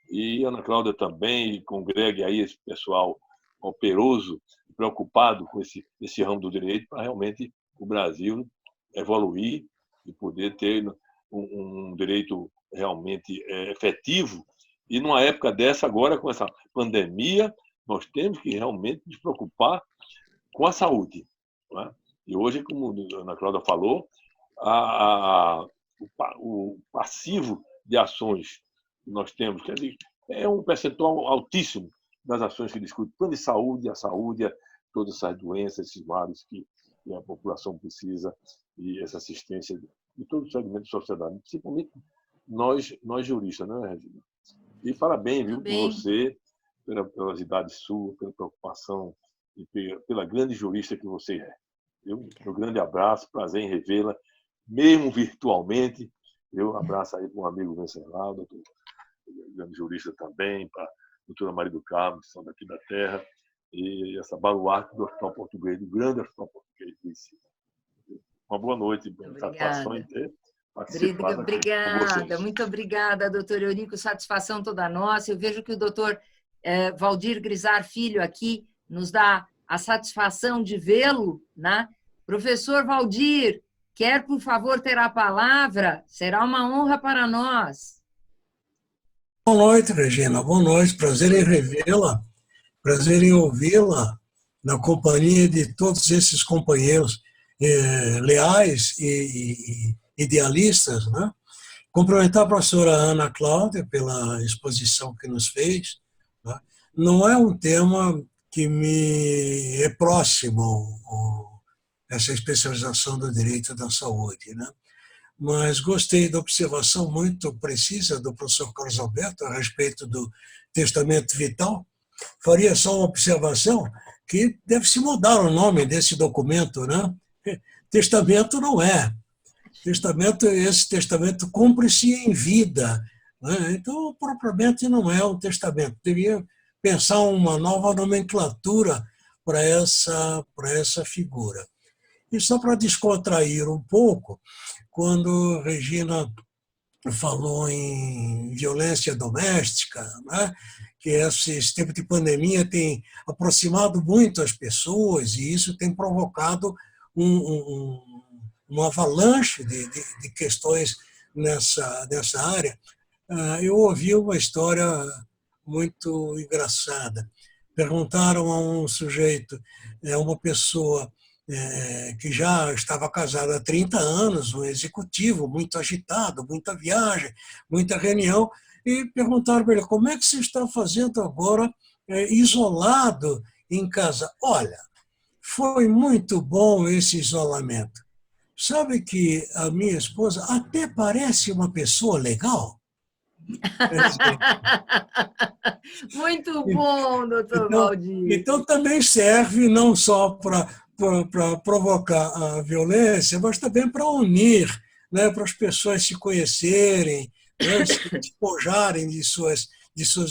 e Ana Cláudia também, e congregue aí esse pessoal operoso, preocupado com esse ramo do direito para realmente o Brasil evoluir e poder ter um direito realmente efetivo. E numa época dessa, agora com essa pandemia, nós temos que realmente nos preocupar com a saúde. Não é? E hoje, como a Ana Cláudia falou, o passivo de ações que nós temos, quer dizer, é um percentual altíssimo das ações que discutem plano de saúde, a saúde, todas essas doenças, esses males que a população precisa, e essa assistência de todo o segmento da sociedade, principalmente nós juristas, né, Regina? E parabéns, viu, por você, pelas idades suas, pela preocupação e pela grande jurista que você é. Um grande abraço, prazer em revê-la, mesmo virtualmente. Um abraço aí para um amigo Venceslau, grande jurista também, para a doutora Maria do Carmo, que são daqui da terra, e essa baluarte do Hospital Português, do grande Hospital Português de Recife. Uma boa noite, satisfação em ter participado. Obrigada, muito obrigada, doutor Eurico, satisfação toda nossa. Eu vejo que o doutor Valdir Grisar Filho aqui nos dá a satisfação de vê-lo, né? Professor Valdir, quer, por favor, ter a palavra? Será uma honra para nós. Boa noite, Regina. Boa noite. Prazer em revê-la. Prazer em ouvi-la na companhia de todos esses companheiros leais e idealistas, né? Cumprimentar a professora Ana Cláudia pela exposição que nos fez, né? Não é um tema que me é próximo, essa especialização do direito da saúde, né? Mas gostei da observação muito precisa do professor Carlos Alberto a respeito do testamento vital. Faria só uma observação que deve-se mudar o nome desse documento, né? Testamento não é. Esse testamento cumpre-se em vida, né? Então, propriamente não é um testamento. Devia pensar uma nova nomenclatura para essa figura. E só para descontrair um pouco, quando Regina falou em violência doméstica, né, que esse tempo de pandemia tem aproximado muito as pessoas e isso tem provocado uma avalanche de questões nessa área. Eu ouvi uma história muito engraçada. Perguntaram a um sujeito, uma pessoa que já estava casado há 30 anos, um executivo muito agitado, muita viagem, muita reunião, e perguntaram para ele, como é que você está fazendo agora isolado em casa? Olha, foi muito bom esse isolamento. Sabe que a minha esposa até parece uma pessoa legal? Muito bom, doutor Valdir. Então também serve não só para provocar a violência, mas também para unir, né, para as pessoas se conhecerem, né, se despojarem de suas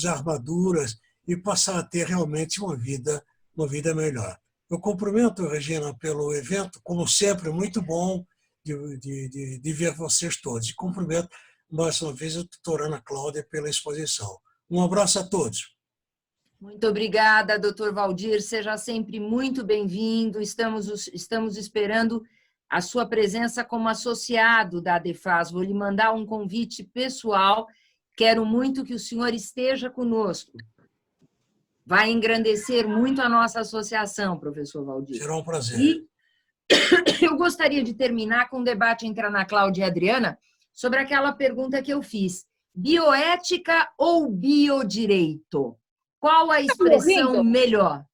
armaduras e passar a ter realmente uma vida melhor. Eu cumprimento, Regina, pelo evento, como sempre, muito bom de ver vocês todos. E cumprimento mais uma vez a doutora Ana Cláudia pela exposição. Um abraço a todos. Muito obrigada, doutor Valdir. Seja sempre muito bem-vindo. Estamos esperando a sua presença como associado da ADEFAS. Vou lhe mandar um convite pessoal. Quero muito que o senhor esteja conosco. Vai engrandecer muito a nossa associação, professor Valdir. Será um prazer. E eu gostaria de terminar com um debate entre a Ana Cláudia e a Adriana sobre aquela pergunta que eu fiz. Bioética ou biodireito? Qual a expressão melhor?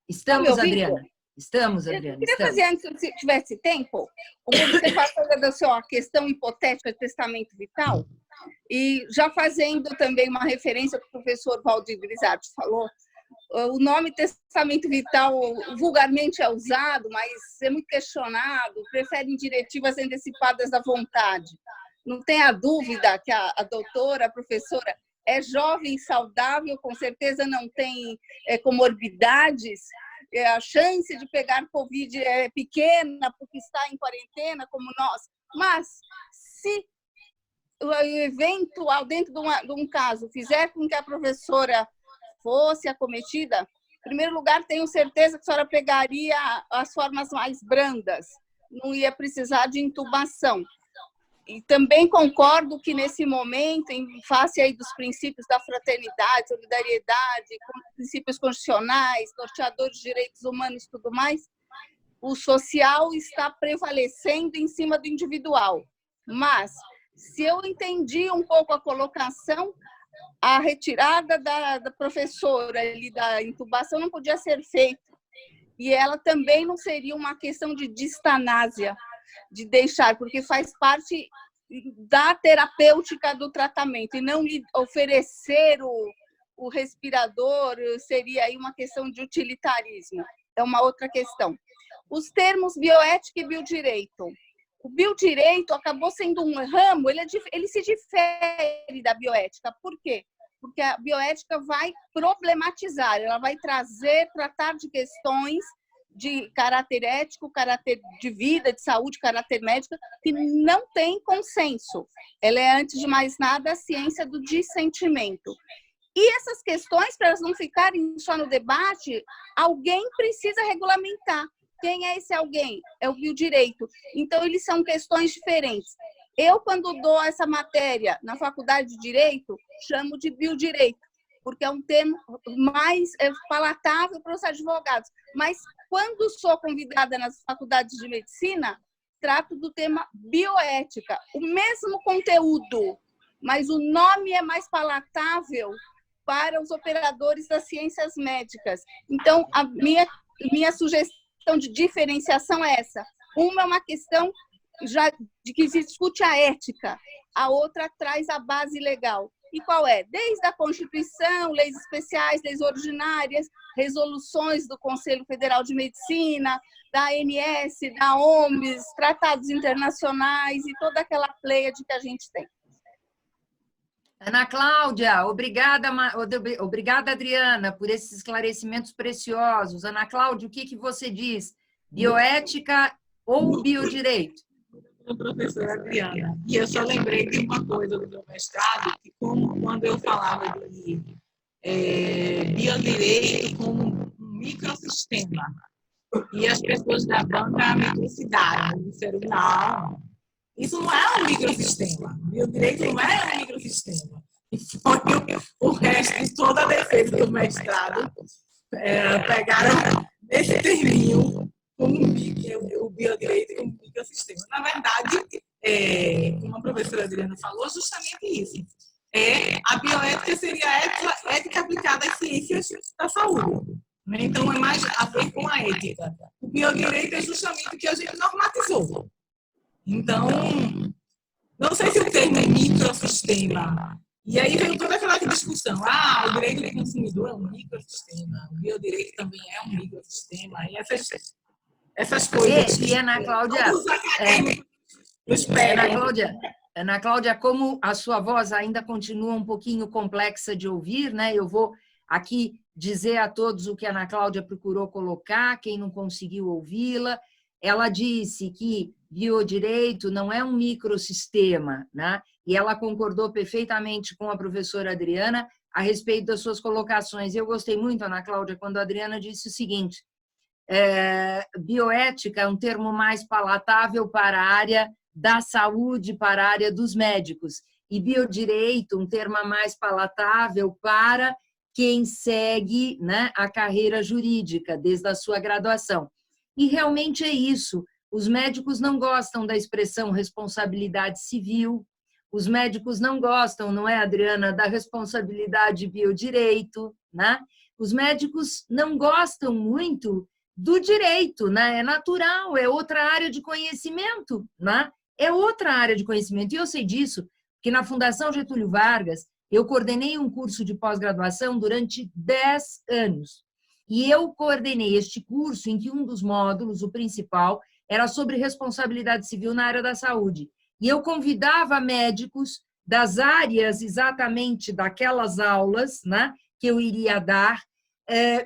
Estamos, Adriana? Estamos, Adriana. Eu queria fazer, antes, se tivesse tempo, uma observação da sua questão hipotética de testamento vital, e já fazendo também uma referência que o professor Valdir Grisardi falou. O nome testamento vital vulgarmente é usado, mas é muito questionado, preferem diretivas antecipadas da vontade. Não tenha dúvida que a doutora, a professora, é jovem, saudável, com certeza não tem comorbidades, a chance de pegar Covid é pequena porque está em quarentena, como nós. Mas, se o eventual, dentro de um caso, fizer com que a professora fosse acometida, Em primeiro lugar, tenho certeza que a senhora pegaria as formas mais brandas, não ia precisar de intubação. E também concordo que, nesse momento, em face aí dos princípios da fraternidade, solidariedade, princípios constitucionais, norteadores de direitos humanos e tudo mais, o social está prevalecendo em cima do individual. Mas, se eu entendi um pouco a colocação, a retirada da professora ali da intubação não podia ser feita. E ela também não seria uma questão de distanásia, de deixar, porque faz parte da terapêutica do tratamento, e não lhe oferecer o respirador seria aí uma questão de utilitarismo. É uma outra questão. Os termos bioética e biodireito. O biodireito acabou sendo um ramo, ele se difere da bioética. Por quê? Porque a bioética vai problematizar, ela vai tratar de questões de caráter ético, caráter de vida, de saúde, caráter médico, que não tem consenso. Ela é, antes de mais nada, a ciência do dissentimento. E essas questões, para elas não ficarem só no debate, alguém precisa regulamentar. Quem é esse alguém? É o biodireito. Então, eles são questões diferentes. Eu, quando dou essa matéria na faculdade de Direito, chamo de biodireito, porque é um termo mais palatável para os advogados. Mas, quando sou convidada nas faculdades de Medicina, trato do tema bioética. O mesmo conteúdo, mas o nome é mais palatável para os operadores das ciências médicas. Então, a minha sugestão de diferenciação é essa. Uma é uma questão já de que se discute a ética, a outra traz a base legal. E qual é? Desde a Constituição, leis especiais, leis ordinárias, resoluções do Conselho Federal de Medicina, da ANS, da OMS, tratados internacionais e toda aquela pleiade que a gente tem. Ana Cláudia, obrigada, Adriana, por esses esclarecimentos preciosos. Ana Cláudia, o que você diz? Bioética ou biodireito? Professora Adriana, e eu só lembrei de uma coisa do meu mestrado, que quando eu falava de biodireito como um microsistema, e as pessoas da banca me elucidaram, disseram, não, isso não é um microsistema, biodireito não é um microsistema. E foi o resto de toda a defesa do mestrado, pegaram esse terminho, como o biodireito como microsistema. Na verdade, como a professora Adriana falou, justamente isso. A bioética seria a ética aplicada às ciências da saúde. Né? Então, é mais a ver com a ética. O biodireito é justamente o que a gente normatizou. Então, não sei se o termo é microsistema. E aí veio toda aquela discussão. O direito do consumidor é um microsistema, o biodireito também é um microsistema. E essas coisas. E Ana Cláudia, Ana Cláudia, como a sua voz ainda continua um pouquinho complexa de ouvir, né? Eu vou aqui dizer a todos o que a Ana Cláudia procurou colocar, quem não conseguiu ouvi-la. Ela disse que biodireito não é um microsistema, né? E ela concordou perfeitamente com a professora Adriana a respeito das suas colocações. Eu gostei muito, Ana Cláudia, quando a Adriana disse o seguinte: bioética é um termo mais palatável para a área da saúde, para a área dos médicos, e biodireito, um termo mais palatável para quem segue, né, a carreira jurídica desde a sua graduação. E realmente é isso. Os médicos não gostam da expressão responsabilidade civil, os médicos não gostam, não é, Adriana, da responsabilidade biodireito, né? Os médicos não gostam muito do direito, né? É natural, é outra área de conhecimento, né? É outra área de conhecimento. E eu sei disso, porque na Fundação Getúlio Vargas, eu coordenei um curso de pós-graduação durante 10 anos. E eu coordenei este curso em que um dos módulos, o principal, era sobre responsabilidade civil na área da saúde. E eu convidava médicos das áreas exatamente daquelas aulas, né, que eu iria dar,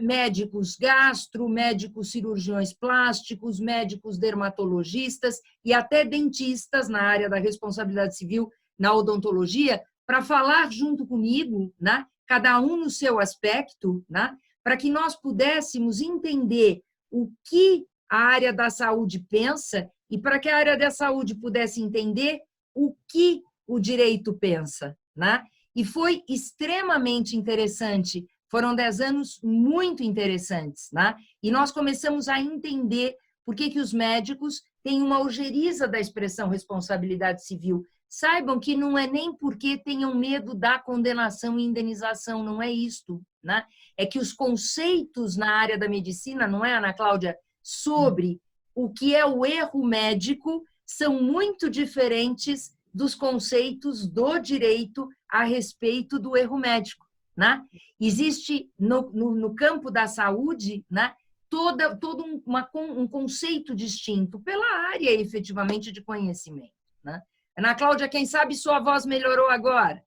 médicos gastro, médicos cirurgiões plásticos, médicos dermatologistas e até dentistas na área da responsabilidade civil, na odontologia, para falar junto comigo, né, cada um no seu aspecto, né, para que nós pudéssemos entender o que a área da saúde pensa e para que a área da saúde pudesse entender o que o direito pensa, né? E foi extremamente interessante, foram 10 anos muito interessantes, né? E nós começamos a entender por que os médicos têm uma ojeriza da expressão responsabilidade civil. Saibam que não é nem porque tenham medo da condenação e indenização, não é isto, né? É que os conceitos na área da medicina, não é, Ana Cláudia, sobre o que é o erro médico, são muito diferentes dos conceitos do direito a respeito do erro médico, né? Existe no campo da saúde, né, todo um conceito distinto pela área, efetivamente, de conhecimento, né? Ana Cláudia, quem sabe sua voz melhorou agora?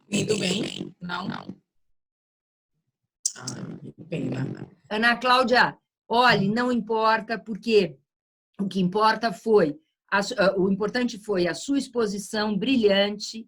Muito bem. Não. Que pena. Ana Cláudia, olhe, não importa, porque o que importa foi, o importante foi a sua exposição brilhante,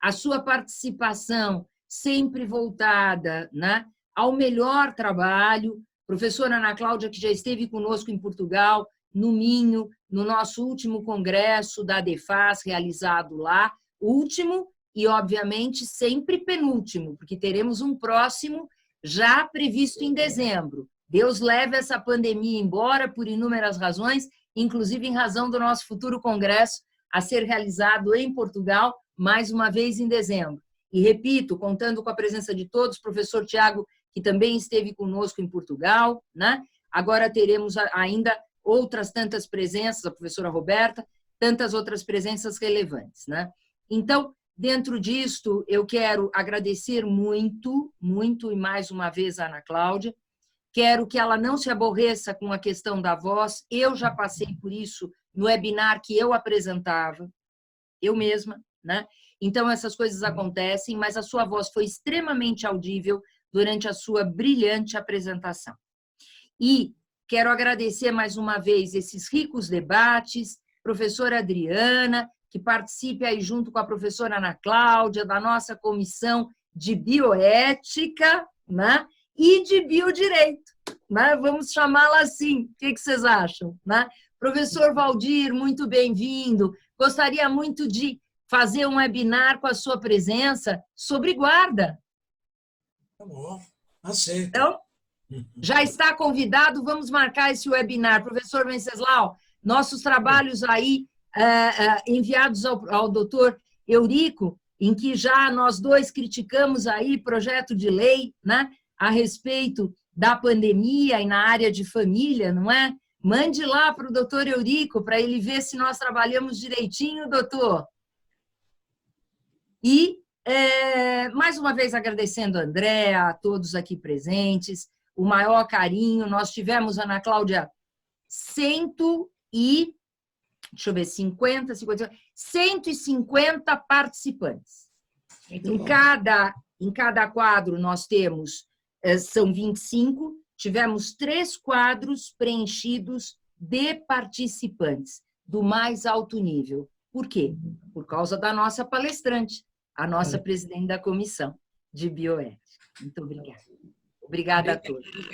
a sua participação sempre voltada, né, ao melhor trabalho. Professora Ana Cláudia, que já esteve conosco em Portugal, no Minho, no nosso último congresso da ADEFAS, realizado lá, último e, obviamente, sempre penúltimo, porque teremos um próximo já previsto em dezembro. Deus leve essa pandemia embora por inúmeras razões, inclusive em razão do nosso futuro congresso a ser realizado em Portugal, mais uma vez em dezembro. E, repito, contando com a presença de todos, professor Tiago, que também esteve conosco em Portugal, né? Agora teremos ainda outras tantas presenças, a professora Roberta, tantas outras presenças relevantes, né? Então, dentro disto, eu quero agradecer muito, muito, e mais uma vez a Ana Cláudia. Quero que ela não se aborreça com a questão da voz. Eu já passei por isso no webinar que eu apresentava, eu mesma, né? Então, essas coisas acontecem, mas a sua voz foi extremamente audível durante a sua brilhante apresentação. E quero agradecer mais uma vez esses ricos debates, professora Adriana, que participe aí junto com a professora Ana Cláudia, da nossa comissão de bioética, né? E de biodireito, né? Vamos chamá-la assim. O que vocês acham, né? Professor Valdir, muito bem-vindo. Gostaria muito de fazer um webinar com a sua presença sobre guarda. Tá bom, aceito. Então, já está convidado, vamos marcar esse webinar. Professor Venceslau, nossos trabalhos aí enviados ao doutor Eurico, em que já nós dois criticamos aí projeto de lei, né, a respeito da pandemia e na área de família, não é? Mande lá para o doutor Eurico, para ele ver se nós trabalhamos direitinho, doutor. E, mais uma vez, agradecendo a Andréa, a todos aqui presentes, o maior carinho. Nós tivemos, Ana Cláudia, 150 participantes. Em cada quadro nós temos, são 25, tivemos 3 quadros preenchidos de participantes do mais alto nível. Por quê? Por causa da nossa palestrante, a nossa presidente da comissão de bioética. Muito obrigada. Obrigada a todos.